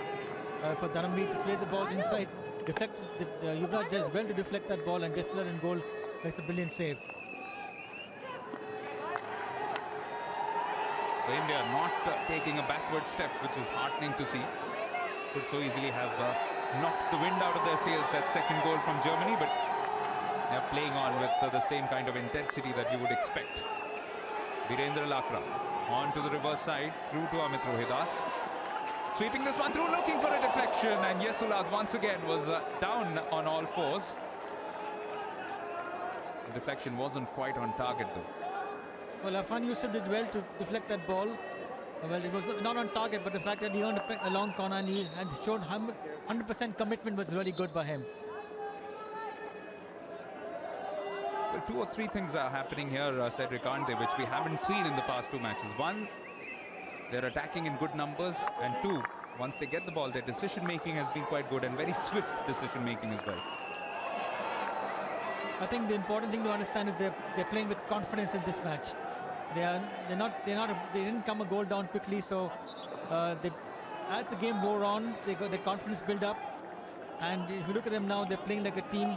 for Dharamveer to play the balls inside. Yuvraj does well to deflect that ball, and Dessler in goal makes a brilliant save. So India not taking a backward step, which is heartening to see. Could so easily have knocked the wind out of their sails, that second goal from Germany, but they're playing on with the same kind of intensity that you would expect. Virendra Lakra on to the reverse side, through to Amit Rohidas. Sweeping this one through, looking for a deflection, and Yesulad once again was down on all fours. The deflection wasn't quite on target though. Well, Afan Yusuf did well to deflect that ball. Well, it was not on target, but the fact that he earned a long corner and he had shown 100% commitment was really good by him. Well, 2 or 3 things are happening here, Cedric, aren't they, which we haven't seen in the past 2 matches. One, they're attacking in good numbers, and 2, once they get the ball, their decision-making has been quite good, and very swift decision-making as well. I think the important thing to understand is they're playing with confidence in this match. They didn't come a goal down quickly, so as the game wore on, their confidence built up, and if you look at them now, they're playing like a team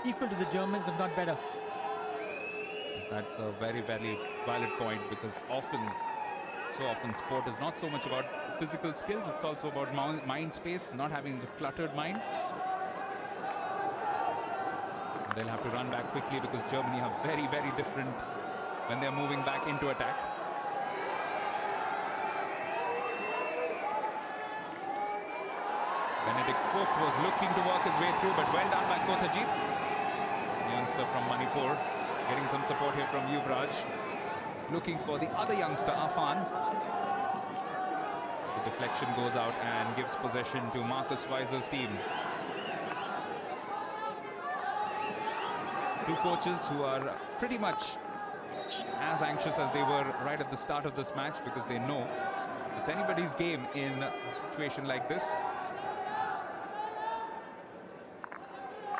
equal to the Germans, if not better. That's a very, very valid point, because so often sport is not so much about physical skills, it's also about mind space, not having a cluttered mind. And they'll have to run back quickly because Germany are very, very different when they're moving back into attack. Benedict Folk was looking to work his way through, but well done by Kothajit, the youngster from Manipur, getting some support here from Yuvraj, looking for the other youngster, Afan. The deflection goes out and gives possession to Marcus Weiser's team. 2 coaches who are pretty much as anxious as they were right at the start of this match, because they know it's anybody's game in a situation like this.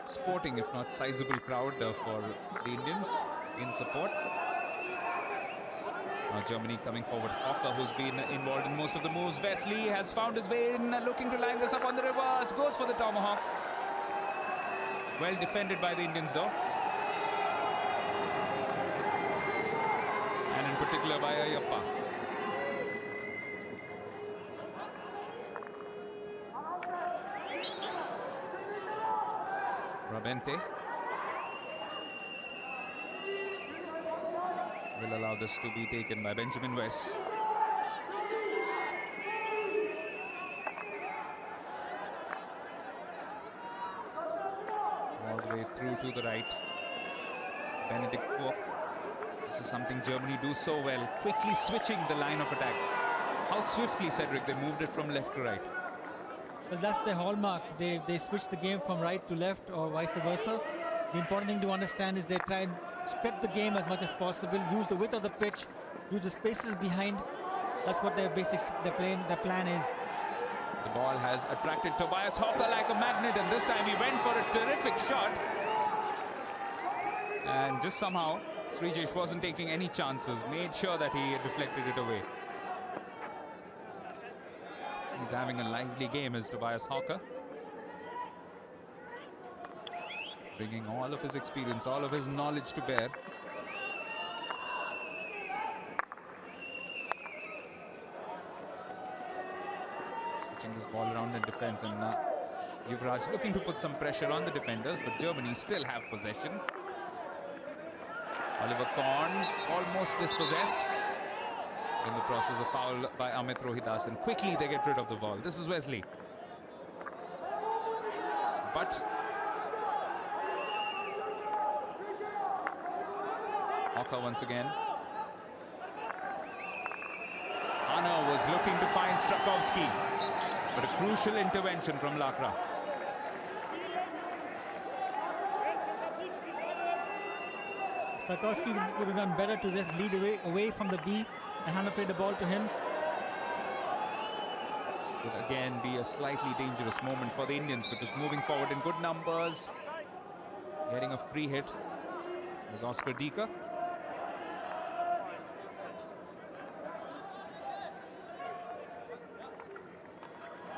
Sporting, if not sizable crowd for the Indians in support. Now Germany coming forward. Hawker, who's been involved in most of the moves. Wesley has found his way in, looking to line this up on the reverse. Goes for the tomahawk. Well defended by the Indians though. And in particular by Ayappa. Rabente will allow this to be taken by Benjamin West. All the way through to the right. Benedict Folk. This is something Germany do so well, quickly switching the line of attack. How swiftly, Cedric, they moved it from left to right. Well, that's their hallmark. They switch the game from right to left or vice versa. The important thing to understand is they try and spread the game as much as possible, use the width of the pitch, use the spaces behind. That's what their plan is. The ball has attracted Tobias Hawker like a magnet, and this time he went for a terrific shot. And just somehow, Srijesh wasn't taking any chances, made sure that he deflected it away. He's having a lively game as Tobias Hawker. Bringing all of his experience, all of his knowledge to bear. Switching this ball around in defense, and Yuvraj looking to put some pressure on the defenders, but Germany still have possession. Oliver Kahn almost dispossessed. In the process, a foul by Amit Rohidas, and quickly they get rid of the ball. This is Wesley. But Hawker once again. Hanna was looking to find Strakovski, but a crucial intervention from Lakra. Strakovski would have done better to just lead away from the D, and Hanna played the ball to him. could again be a slightly dangerous moment for the Indians, because moving forward in good numbers, getting a free hit was Oscar Dika.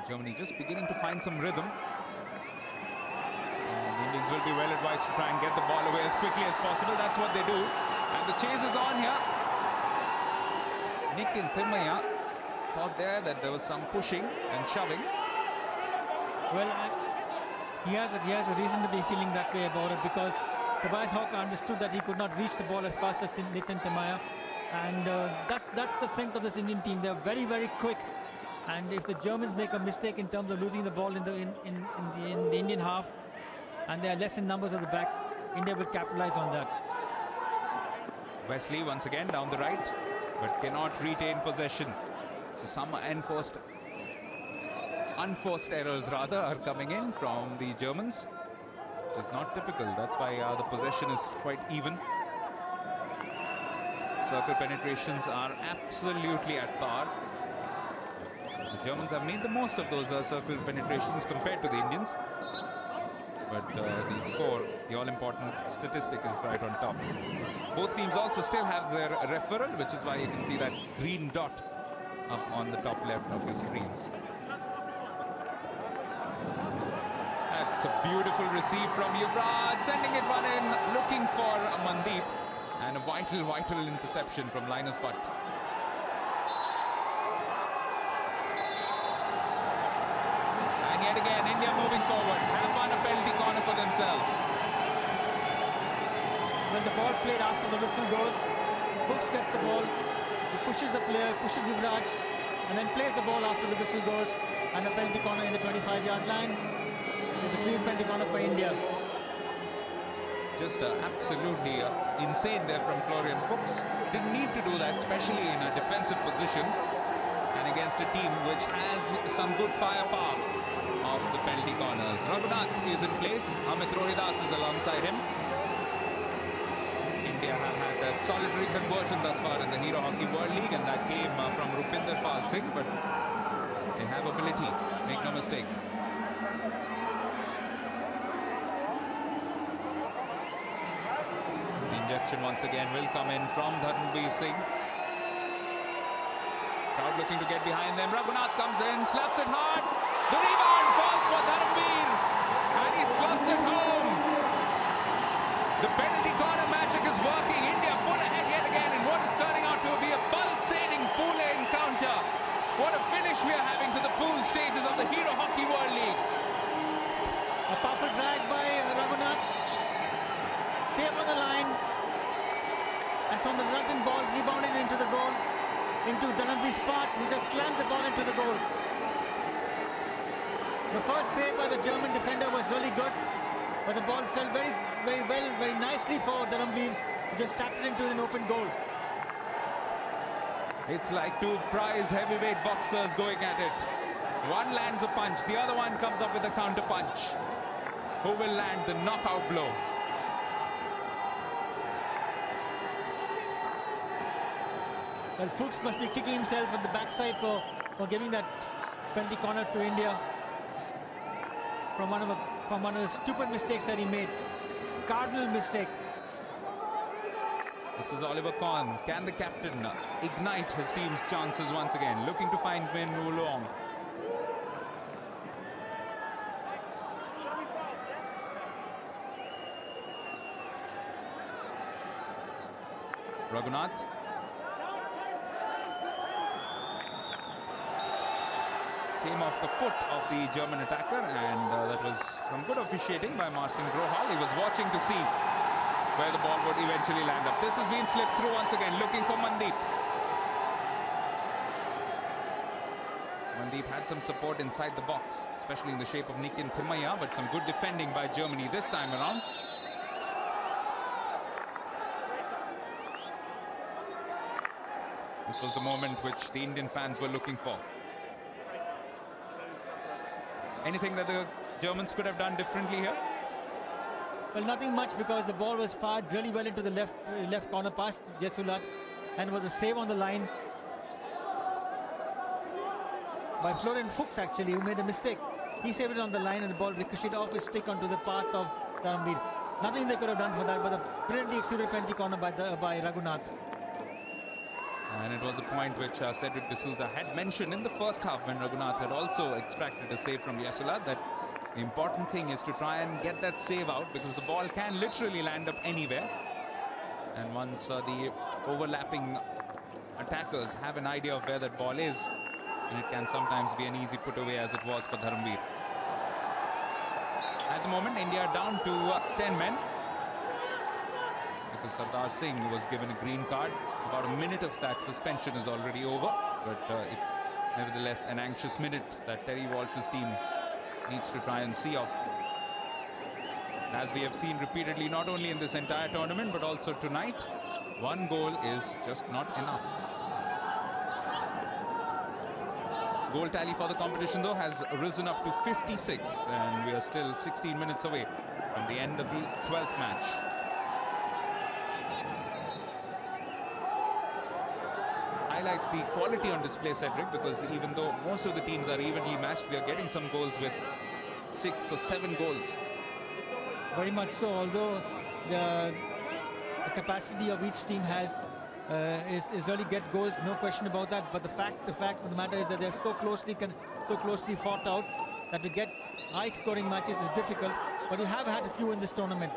Germany just beginning to find some rhythm. And the Indians will be well advised to try and get the ball away as quickly as possible. That's what they do. And the chase is on here. Nitin Thimmaya thought there that there was some pushing and shoving. Well, he has a reason to be feeling that way about it, because Tobias Hawker understood that he could not reach the ball as fast as Nitin Thimmaya. And that's the strength of this Indian team. They're very, very quick. And if the Germans make a mistake in terms of losing the ball in the Indian half, and they are less in numbers at the back, India will capitalize on that. Wesley once again down the right, but cannot retain possession. So some unforced errors rather are coming in from the Germans, which is not typical. That's why the possession is quite even. Circle penetrations are absolutely at par. The Germans have made the most of those circle penetrations compared to the Indians. But the score, the all-important statistic, is right on top. Both teams also still have their referral, which is why you can see that green dot up on the top left of your screens. That's a beautiful receive from Yuvraj, sending it one in, looking for Mandeep, and a vital interception from Linus Butt. And yet again, India moving forward, have won a penalty corner for themselves. When the ball played after the whistle goes, Hooks gets the ball, he pushes the player, pushes Yuvraj, and then plays the ball after the whistle goes, and a penalty corner in the 25-yard line. There's a clean penalty corner for India. It's just absolutely insane there from Florian Fuchs. Didn't need to do that, especially in a defensive position and against a team which has some good firepower of the penalty corners. Raghunath is in place. Amit Rohidas is alongside him. India have had that solitary conversion thus far in the Hero Hockey World League, and that came from Rupinder Pal Singh, but they have ability, make no mistake. The injection once again will come in from Dharmveer Singh. Crowd looking to get behind them. Raghunath comes in, slaps it hard. The rebound falls for Dharmveer, and he slots it home. The penalty corner magic is working. India pull ahead yet again in what is turning out to be a pulsating pool encounter. What a finish we are having to the pool stages of the Hero Hockey World League. A powerful drag by Raghunath. Save on the line. And from the resultant ball, rebounded into the goal, into Dharmveer's path, who just slams the ball into the goal. The first save by the German defender was really good, but the ball fell very well, very nicely for Dharmveer, who just tapped it into an open goal. It's like two prize heavyweight boxers going at it. One lands a punch, the other one comes up with a counter punch. Who will land the knockout blow? Well, Fuchs must be kicking himself at the backside for giving that penalty corner to India from one of the stupid mistakes that he made. Cardinal mistake. This is Oliver Kahn. Can the captain ignite his team's chances once again? Looking to find Min Wulong. Raghunath. Came off the foot of the German attacker, and that was some good officiating by Marcin Grohal. He was watching to see where the ball would eventually land up. This has been slipped through once again, looking for Mandeep. Mandeep had some support inside the box, especially in the shape of Nitin Thimmaya, but some good defending by Germany this time around. This was the moment which the Indian fans were looking for. Anything that the Germans could have done differently here? Well, nothing much, because the ball was fired really well into the left corner past Jesulat, and was a save on the line. by Florian Fuchs actually, who made a mistake. He saved it on the line and the ball ricocheted off his stick onto the path of Dharamveer. Nothing they could have done for that, but a brilliantly executed penalty corner by Raghunath. And it was a point which Cedric D'Souza had mentioned in the first half when Raghunath had also extracted a save from Yashola, that the important thing is to try and get that save out, because the ball can literally land up anywhere. And once the overlapping attackers have an idea of where that ball is, and it can sometimes be an easy put away, as it was for Dharamveer. At the moment, India are down to 10 men, because Sardar Singh was given a green card. About a minute of that suspension is already over, but it's nevertheless an anxious minute that Terry Walsh's team needs to try and see off. As we have seen repeatedly, not only in this entire tournament, but also tonight, one goal is just not enough. Goal tally for the competition, though, has risen up to 56, and we are still 16 minutes away from the end of the 12th match. Highlights the quality on display, Cedric, because even though most of the teams are evenly matched, we are getting some goals with 6 or 7 goals. Very much so, although the capacity of each team has is really get goals, no question about that. But the fact of the matter is that they're so closely fought out that to get high-scoring matches is difficult. But we have had a few in this tournament.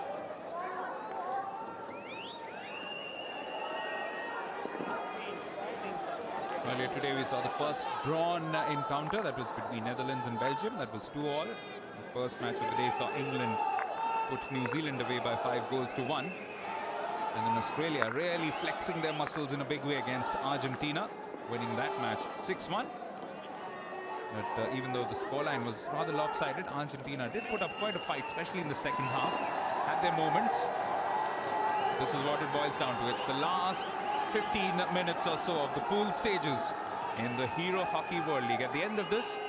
Earlier today, we saw the first drawn encounter. That was between Netherlands and Belgium. That was 2-2. The first match of the day saw England put New Zealand away by 5-1. And then Australia really flexing their muscles in a big way against Argentina, winning that match 6-1. But even though the scoreline was rather lopsided, Argentina did put up quite a fight, especially in the second half. Had their moments. This is what it boils down to. It's the last 15 minutes or so of the pool stages in the Hero Hockey World League. At the end of this,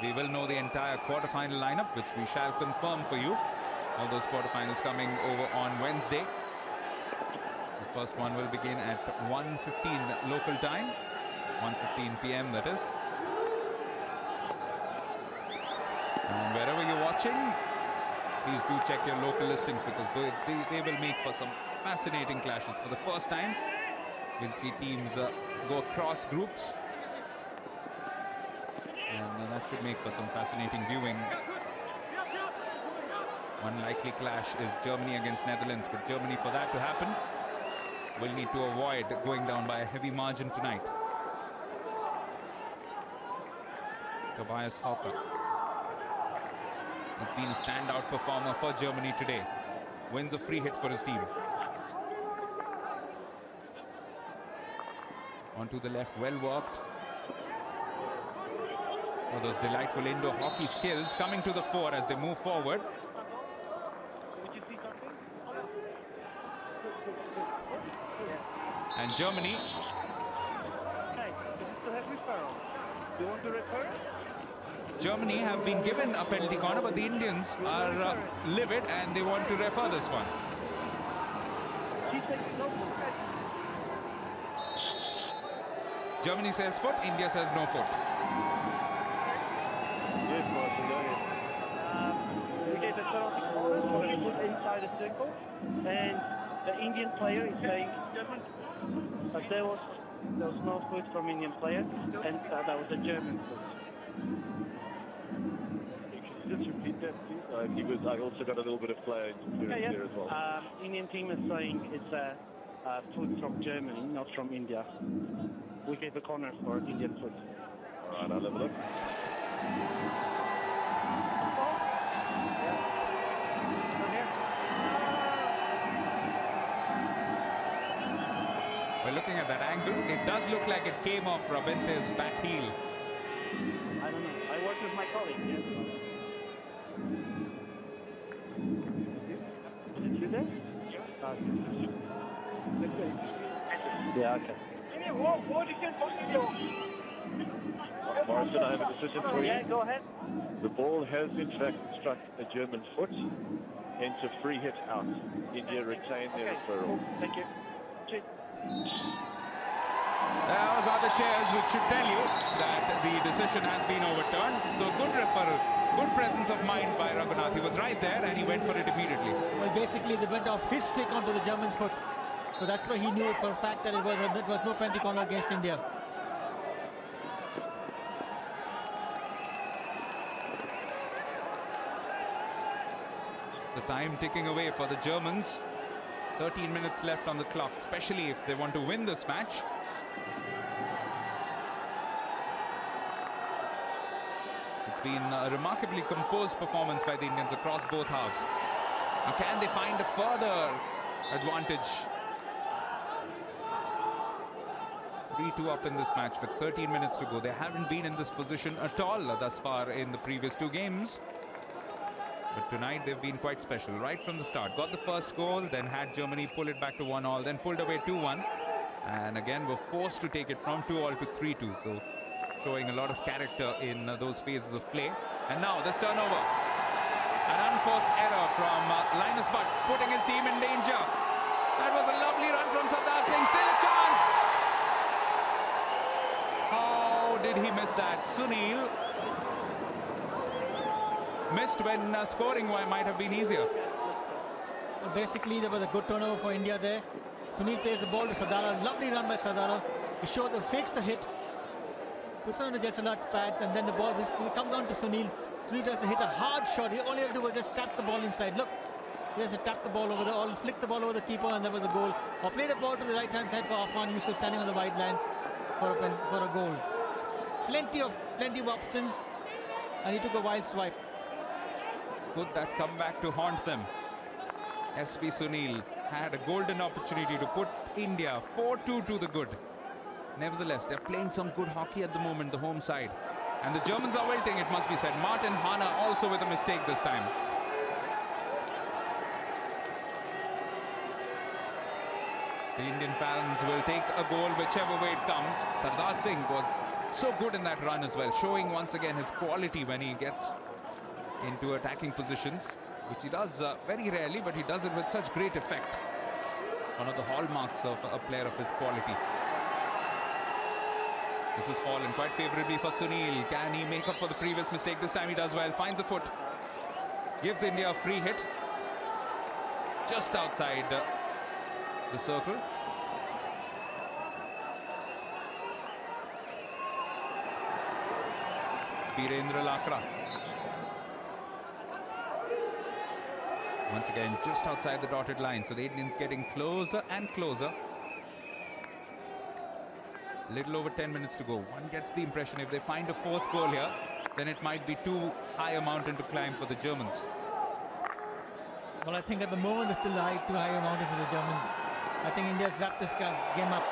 we will know the entire quarterfinal lineup, which we shall confirm for you. All those quarterfinals coming over on Wednesday. The first one will begin at 1:15 local time, 1:15 p.m. that is. And wherever you're watching, please do check your local listings, because they will make for some fascinating clashes. For the first time, we'll see teams go across groups, and that should make for some fascinating viewing. One likely clash is Germany against Netherlands, but Germany, for that to happen, will need to avoid going down by a heavy margin tonight. Tobias Hopper has been a standout performer for Germany today. Wins a free hit for his team. Onto the left, well worked. Oh, those delightful indoor hockey skills coming to the fore as they move forward. And Germany. Hey, this is to have referral. Do you want to refer? Germany have been given a penalty corner, but the Indians are livid and they want to refer this one. She said no. Germany says foot, India says no foot. Yes, Martin, go ahead. We gave a penalty corner for a foot inside the circle, and the Indian player is saying but there was no foot from Indian player, and that was a German foot. Just repeat that, please. I also got a little bit of player interference there as well. Indian team is saying it's a foot from Germany, not from India. We gave a corner for Indian foot. All right, I'll have a look. Well, looking at that angle, it does look like it came off Rabinte's back heel. I don't know. I work with my colleague. Yes. Is it you there? Yeah, okay. Morrison, I have a decision for you. Yeah, go ahead. The ball has in fact struck a German foot, hence a free hit out. India retain their referral. Thank you. Cheers. Those are the chairs which should tell you that the decision has been overturned. So good referral, good presence of mind by Raghunath. He was right there and he went for it immediately. Well, basically they went off his stick onto the German's foot. So that's why he knew for a fact that it was no penalty corner against India. So time ticking away for the Germans. 13 minutes left on the clock, especially if they want to win this match. It's been a remarkably composed performance by the Indians across both halves. Now can they find a further advantage? 3-2 up in this match with 13 minutes to go. They haven't been in this position at all thus far in the previous two games. But tonight they've been quite special right from the start. Got the first goal, then had Germany pull it back to 1-1, then pulled away 2-1. And again were forced to take it from 2-2 to 3-2. So showing a lot of character in those phases of play. And now this turnover. An unforced error from Linus Butt, putting his team in danger. That was a lovely run from Sardar Singh. Still a chance. How did he miss that? Sunil missed when scoring might have been easier. Well, basically, there was a good turnover for India there. Sunil plays the ball to Sardar. Lovely run by Sardar. He fakes the hit, puts on the Jaiswalat's pads, and then the ball comes down to Sunil. Sunil has to hit a hard shot. All he had to do was just tap the ball inside. Look, he has to tap the ball over or flick the ball over the keeper, and there was a goal. Or play the ball to the right-hand side for Afan Yusuf standing on the wide line for a goal. Plenty of options, and he took a wild swipe. Could that come back to haunt them? SB Sunil had a golden opportunity to put India 4-2 to the good. Nevertheless, they're playing some good hockey at the moment, the home side. And the Germans are wilting, it must be said. Martin Hana also with a mistake this time. The Indian fans will take a goal whichever way it comes. Sardar Singh was so good in that run as well, showing once again his quality when he gets into attacking positions, which he does very rarely, but he does it with such great effect. One of the hallmarks of a player of his quality. This has fallen quite favorably for Sunil. Can he make up for the previous mistake? This time he does well, finds a foot, gives India a free hit just outside the circle. Birendra Lakra. Once again, just outside the dotted line. So the Indians getting closer and closer. Little over 10 minutes to go. One gets the impression if they find a fourth goal here, then it might be too high a mountain to climb for the Germans. Well, I think at the moment it's still too high a mountain for the Germans. I think India's wrapped this game up.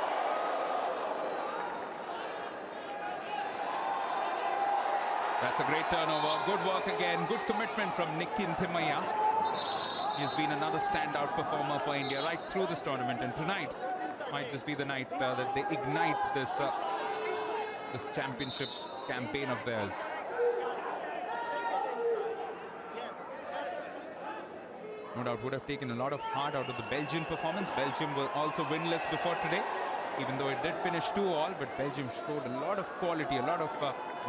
That's a great turnover. Good work again. Good commitment from Nikin Thimaiya. He's been another standout performer for India right through this tournament, and tonight might just be the night that they ignite this championship campaign of theirs. No doubt would have taken a lot of heart out of the Belgian performance. Belgium were also winless before today, even though it did finish 2-2, but Belgium showed a lot of quality, a lot of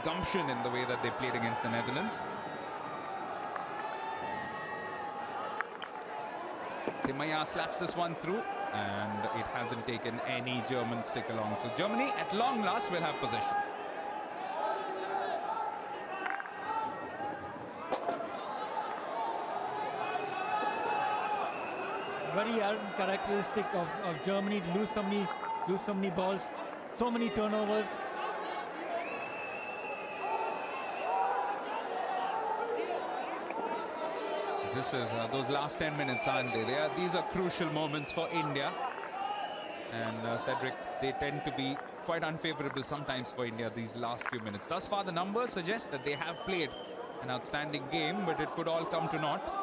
gumption in the way that they played against the Netherlands. Thimaiya slaps this one through, and it hasn't taken any German stick along. So Germany, at long last, will have possession. Very characteristic of Germany to lose so many balls, so many turnovers. This is those last 10 minutes, aren't they? These are crucial moments for India. And Cedric, they tend to be quite unfavorable sometimes for India these last few minutes. Thus far, the numbers suggest that they have played an outstanding game, but it could all come to naught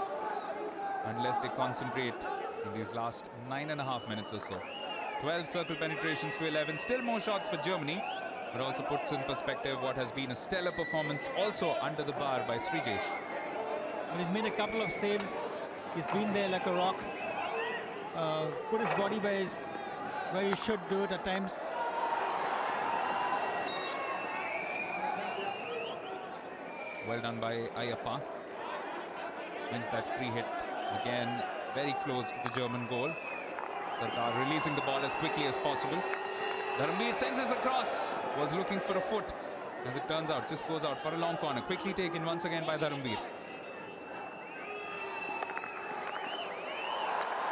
unless they concentrate in these last 9.5 minutes or so. 12 circle penetrations to 11. Still more shots for Germany, but also puts in perspective what has been a stellar performance also under the bar by Srijesh. Well, he's made a couple of saves. He's been there like a rock. Put his body where he should do it at times. Well done by Ayappa. Wins that free hit. Again, very close to the German goal. Sardar releasing the ball as quickly as possible. Dharamveer sends this across. Was looking for a foot. As it turns out, just goes out for a long corner. Quickly taken once again by Dharamveer.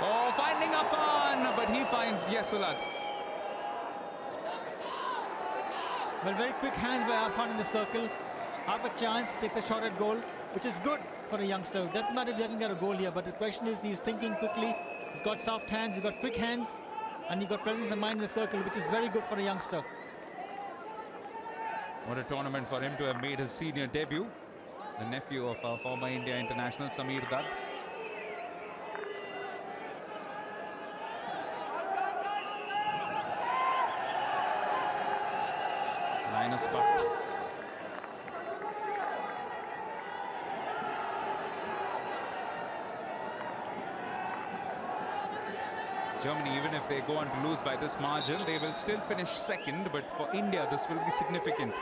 Oh, finding Afan, but he finds Yesulat. Well, very quick hands by Afan in the circle. Half a chance, takes a shot at goal, which is good for a youngster. Doesn't matter if he doesn't get a goal here, but the question is he's thinking quickly. He's got soft hands, he's got quick hands, and he's got presence of mind in the circle, which is very good for a youngster. What a tournament for him to have made his senior debut. The nephew of our former India international, Sameer Dutt. Linus Butt. Germany, even if they go on to lose by this margin, they will still finish second. But for India, this will be significant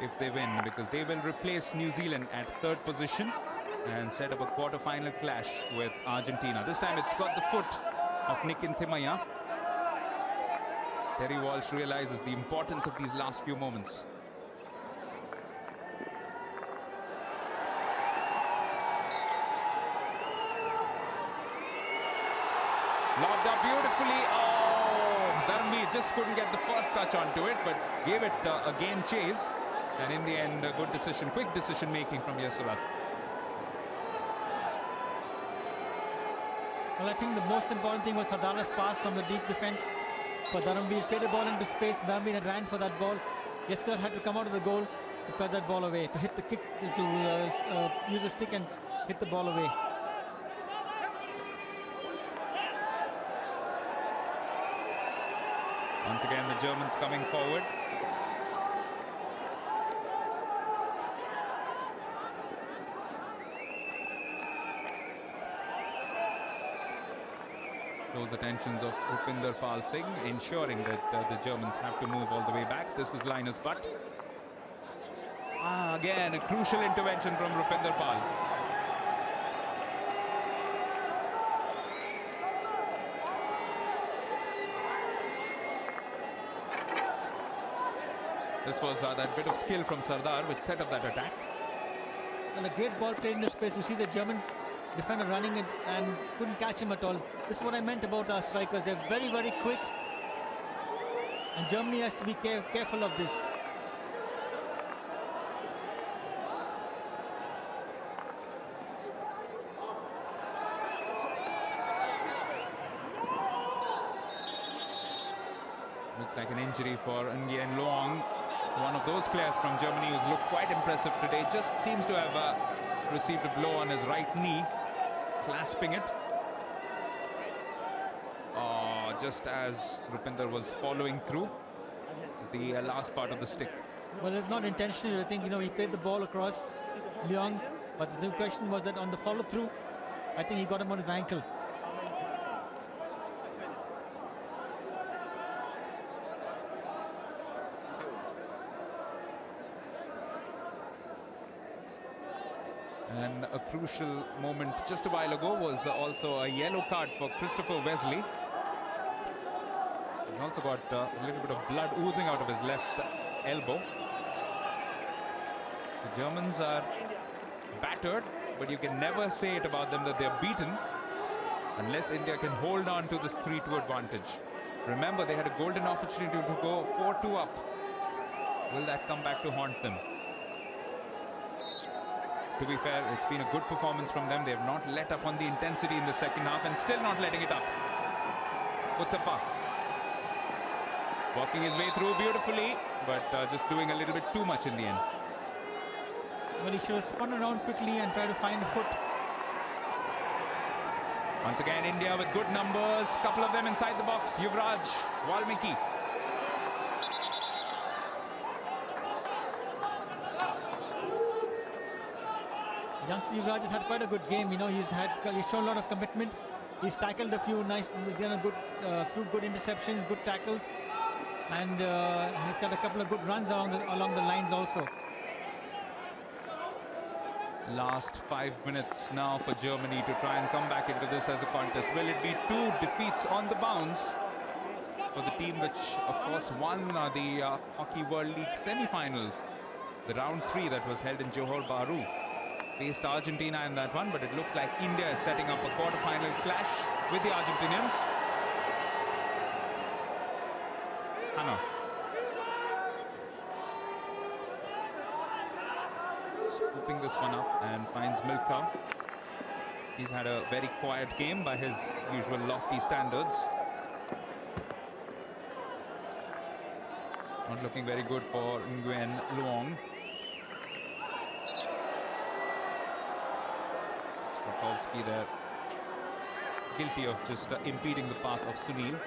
if they win, because they will replace New Zealand at third position and set up a quarter-final clash with Argentina. This time it's got the foot of Nikin Thimaya. Terry Walsh realizes the importance of these last few moments. Lobbed up beautifully. Oh, Dharamveer just couldn't get the first touch onto it, but gave it a game chase. And in the end, a good decision, quick decision making from Yesulat. Well, I think the most important thing was Sardar's pass from the deep defense for Dharamveer. Played the ball into space. Dharamveer had ran for that ball. Yesulat had to come out of the goal to cut that ball away, to hit the kick, to use a stick and hit the ball away. Once again, the Germans coming forward. Close attentions of Rupinder Pal Singh, ensuring that the Germans have to move all the way back. This is Linus Butt. Again, a crucial intervention from Rupinder Pal. This was that bit of skill from Sardar which set up that attack. And a great ball played in the space. You see the German defender running it and couldn't catch him at all. This is what I meant about our strikers. They're very, very quick. And Germany has to be careful of this. Looks like an injury for Nguyen Loong. One of those players from Germany who's looked quite impressive today. Just seems to have received a blow on his right knee, clasping it. Just as Rupinder was following through to the last part of the stick. Well, it's not intentional. I think, he played the ball across Leong, but the question was that on the follow through, I think he got him on his ankle. And a crucial moment just a while ago was also a yellow card for Christopher Wesley. He's also got a little bit of blood oozing out of his left elbow. The Germans are battered, but you can never say it about them that they're beaten unless India can hold on to this 3-2 advantage. Remember, they had a golden opportunity to go 4-2 up. Will that come back to haunt them? To be fair, it's been a good performance from them. They have not let up on the intensity in the second half and still not letting it up. Uthappa walking his way through beautifully, but just doing a little bit too much in the end. Well, he should have spun around quickly and tried to find a foot. Once again, India with good numbers. Couple of them inside the box. Yuvraj, Valmiki. Youngster Yuvraj has had quite a good game. He's shown a lot of commitment. He's tackled a few nice, good interceptions, good tackles, and he's got a couple of good runs along the lines also. Last 5 minutes now for Germany to try and come back into this as a contest. Will it be 2 defeats on the bounce for the team which, of course, won the Hockey World League semi-finals? The round 3 that was held in Johor Bahru faced Argentina in that one, but it looks like India is setting up a quarter-final clash with the Argentinians. Hannah. Scooping this one up and finds Milka. He's had a very quiet game by his usual lofty standards. Not looking very good for Nguyen Luong. Strakovski there, guilty of just impeding the path of Sunil.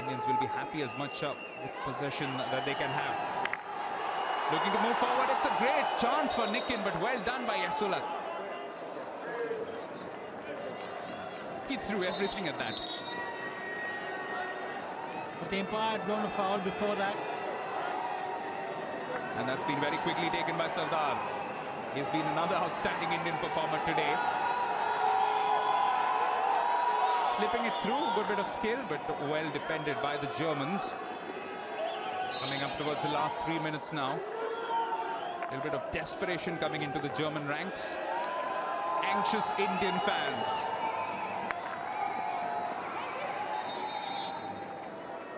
Indians will be happy as much with possession that they can have. Looking to move forward. It's a great chance for Nikin, but well done by Yasulat. He threw everything at that. But the umpire had blown a foul before that. And that's been very quickly taken by Sardar. He's been another outstanding Indian performer today. Slipping it through, good bit of skill, but well defended by the Germans. Coming up towards the last 3 minutes now. A little bit of desperation coming into the German ranks. Anxious Indian fans.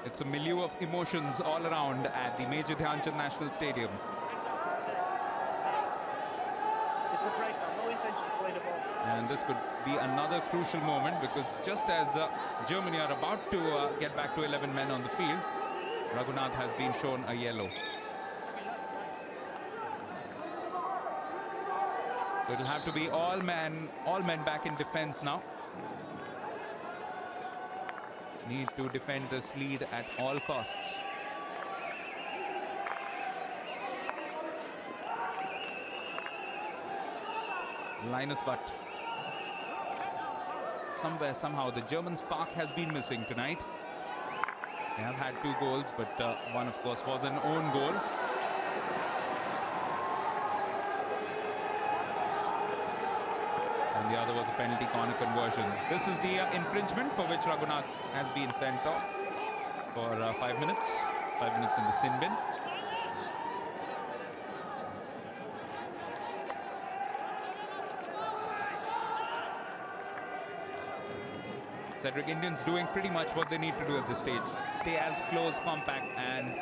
It's a milieu of emotions all around at the Major Dhyan Chand National Stadium. And this could be another crucial moment, because just as Germany are about to get back to 11 men on the field, Raghunath has been shown a yellow. So it'll have to be all men back in defense now. Need to defend this lead at all costs. Linus Butt. Somewhere, somehow, the German spark has been missing tonight. They have had 2 goals, but one, of course, was an own goal. And the other was a penalty corner conversion. This is the infringement for which Raghunath has been sent off for 5 minutes. 5 minutes in the sin bin. Cedric, Indians doing pretty much what they need to do at this stage. Stay as close, compact, and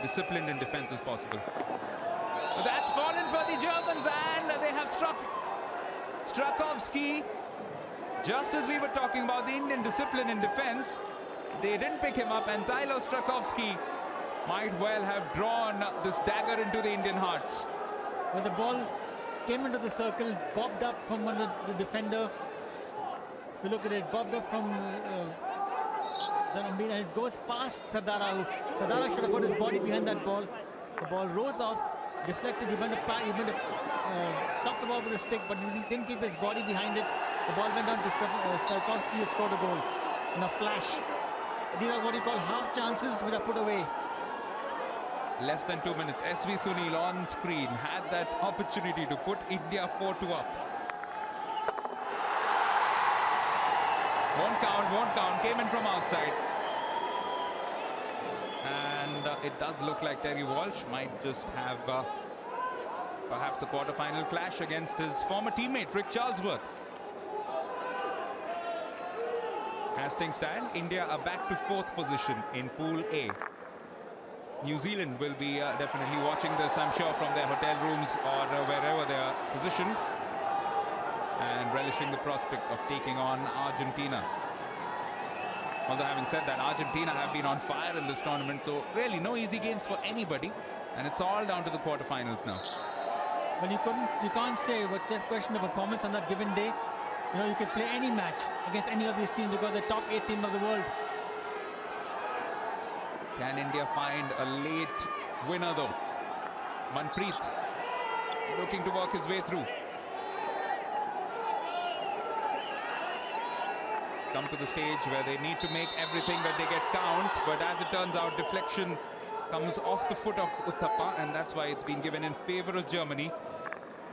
disciplined in defense as possible. But that's fallen for the Germans, and they have struck Strakovski. Just as we were talking about the Indian discipline in defense, they didn't pick him up, and Tyler Strakovski might well have drawn this dagger into the Indian hearts. When the ball came into the circle, bobbed up from under the defender. If you look at it, bobbed up from and it goes past Sardara. Sardara should have got his body behind that ball. The ball rose off, deflected. He went to stop the ball with a stick, but he didn't keep his body behind it. The ball went down to Strakovski, who scored a goal in a flash. These are what you call half chances which are put away. Less than 2 minutes. SV Sunil on screen had that opportunity to put India 4-2 up. Won't count, came in from outside. And it does look like Terry Walsh might just have perhaps a quarter-final clash against his former teammate, Rick Charlesworth. As things stand, India are back to 4th position in Pool A. New Zealand will be definitely watching this, I'm sure, from their hotel rooms or wherever they are positioned, and relishing the prospect of taking on Argentina. Although, having said that, Argentina have been on fire in this tournament, so really no easy games for anybody, and it's all down to the quarterfinals now. Well, you can't say, but just question the performance on that given day. You know, you can play any match against any of these teams because they're top 8 team of the world. Can India find a late winner though? Manpreet looking to work his way through. It's come to the stage where they need to make everything that they get count, but as it turns out, deflection comes off the foot of Uthappa, and that's why it's been given in favor of Germany.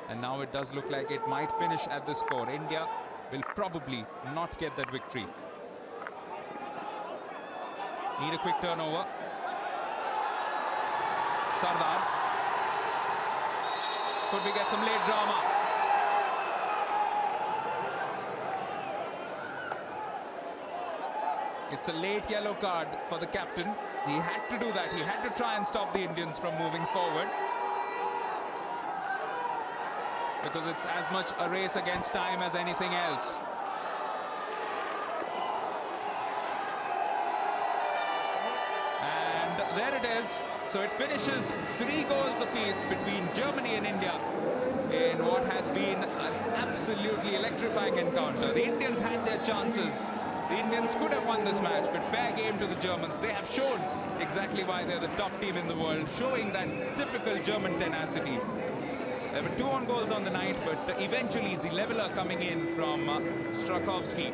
And now it does look like it might finish at this score. India will probably not get that victory. Need a quick turnover. Sardar. Could we get some late drama? It's a late yellow card for the captain. He had to do that. He had to try and stop the Indians from moving forward, because it's as much a race against time as anything else. And there it is. So it finishes 3 goals apiece between Germany and India in what has been an absolutely electrifying encounter. The Indians had their chances. The Indians could have won this match, but fair game to the Germans. They have shown exactly why they're the top team in the world, showing that typical German tenacity. There were 2 own goals on the night, but eventually the leveler coming in from Strakowski.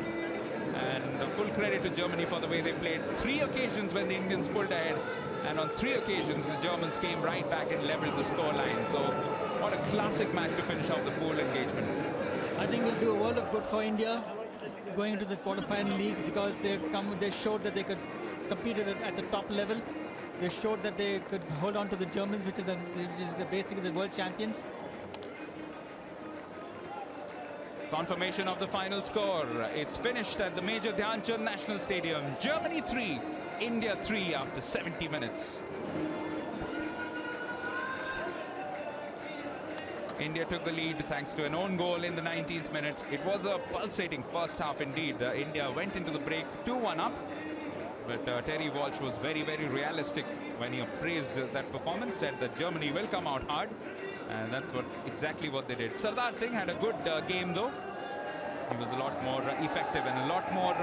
And full credit to Germany for the way they played. 3 occasions when the Indians pulled ahead, and on 3 occasions the Germans came right back and leveled the scoreline. So what a classic match to finish off the pool engagement. I think it'll do a world of good for India going into the quarterfinal league, because they showed that they could compete at the top level. They showed that they could hold on to the Germans, which is basically the world champions. Confirmation of the final score. It's finished at the Major Dhyan Chand National Stadium. Germany 3, India 3 after 70 minutes. India took the lead thanks to an own goal in the 19th minute. It was a pulsating first half indeed. India went into the break 2-1 up. But Terry Walsh was very, very realistic when he appraised that performance, said that Germany will come out hard. And that's exactly what they did. Sardar Singh had a good game though. He was a lot more effective and a lot more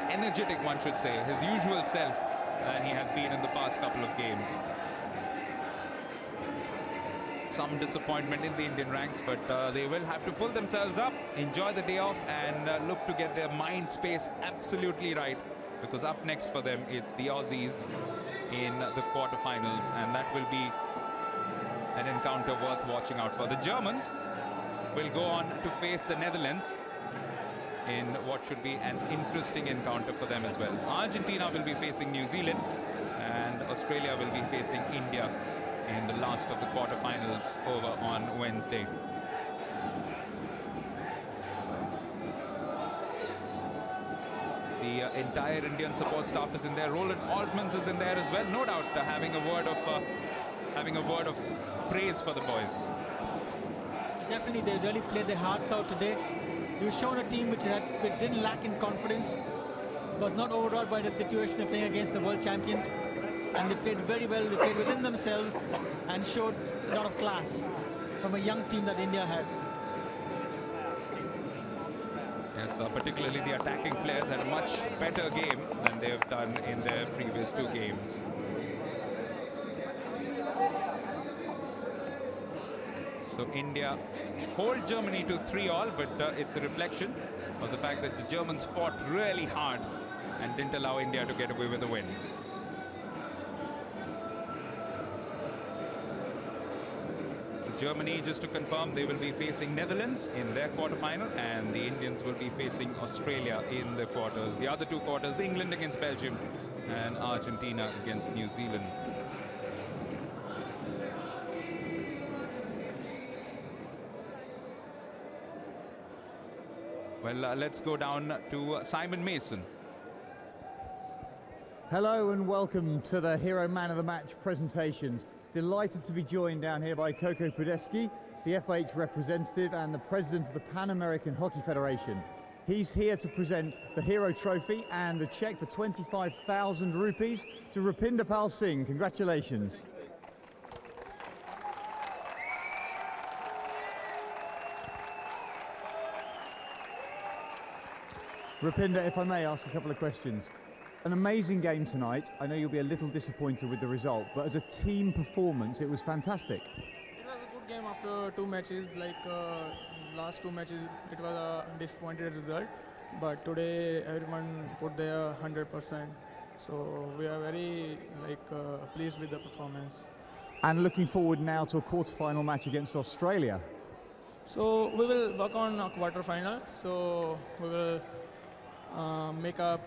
energetic, one should say, his usual self, than he has been in the past couple of games. Some disappointment in the Indian ranks, but they will have to pull themselves up, enjoy the day off, and look to get their mind space absolutely right, because up next for them it's the Aussies in the quarterfinals, and that will be an encounter worth watching out for. The Germans will go on to face the Netherlands in what should be an interesting encounter for them as well. Argentina will be facing New Zealand, and Australia will be facing India in the last of the quarterfinals over on Wednesday. The entire Indian support staff is in there. Roland Altmans is in there as well, no doubt, having a word of praise for the boys. Definitely, they really played their hearts out today. They've shown a team which didn't lack in confidence, was not overawed by the situation of playing against the world champions, and they played very well. They played within themselves and showed a lot of class from a young team that India has. Yes, particularly the attacking players had a much better game than they have done in their previous 2 games. So India hold Germany to 3-all, but it's a reflection of the fact that the Germans fought really hard and didn't allow India to get away with a win. So Germany, just to confirm, they will be facing Netherlands in their quarterfinal, and the Indians will be facing Australia in the quarters. The other 2 quarters, England against Belgium and Argentina against New Zealand. Well, let's go down to Simon Mason. Hello and welcome to the Hero Man of the Match presentations. Delighted to be joined down here by Coco Podesky, the FIH representative and the president of the Pan American Hockey Federation. He's here to present the Hero Trophy and the cheque for 25,000 rupees to Rupinder Pal Singh. Congratulations. Rupinder, if I may ask a couple of questions. An amazing game tonight. I know you'll be a little disappointed with the result, but as a team performance, it was fantastic. It was a good game after 2 matches. Like last 2 matches, it was a disappointed result. But today, everyone put their 100%. So we are very pleased with the performance. And looking forward now to a quarter-final match against Australia. So we will work on a quarter final. So we will make a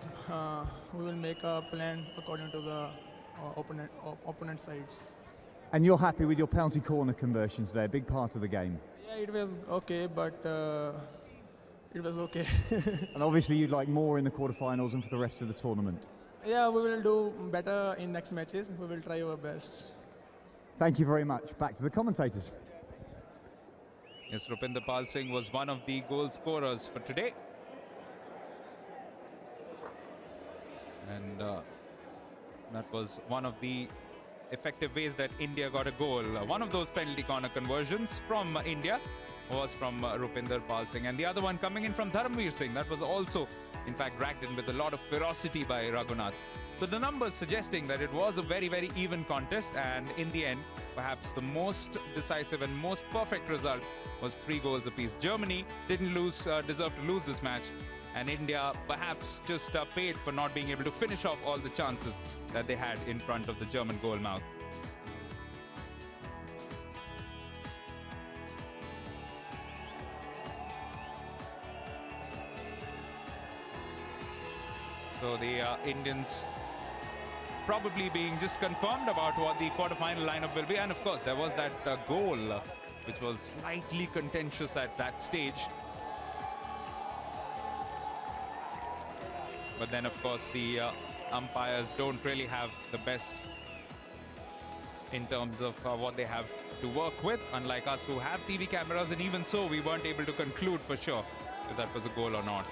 plan according to the opponent sides. And you're happy with your penalty corner conversion today, a big part of the game? Yeah, it was okay, but it was okay. And obviously you'd like more in the quarterfinals and for the rest of the tournament. Yeah, we will do better in next matches. We will try our best. Thank you very much. Back to the commentators. Yes, Rupinder Pal Singh was one of the goal scorers for today. And that was one of the effective ways that India got a goal. One of those penalty corner conversions from India was from Rupinder Pal Singh. And the other one coming in from Dharamveer Singh. That was also, in fact, racked in with a lot of ferocity by Raghunath. So the numbers suggesting that it was a very, very even contest. And in the end, perhaps the most decisive and most perfect result was 3 goals apiece. Germany didn't deserve to lose this match. And India perhaps just paid for not being able to finish off all the chances that they had in front of the German goal mouth. So the Indians probably being just confirmed about what the quarterfinal lineup will be. And of course, there was that goal which was slightly contentious at that stage. But then, of course, the umpires don't really have the best in terms of what they have to work with, unlike us who have TV cameras. And even so, we weren't able to conclude for sure if that was a goal or not.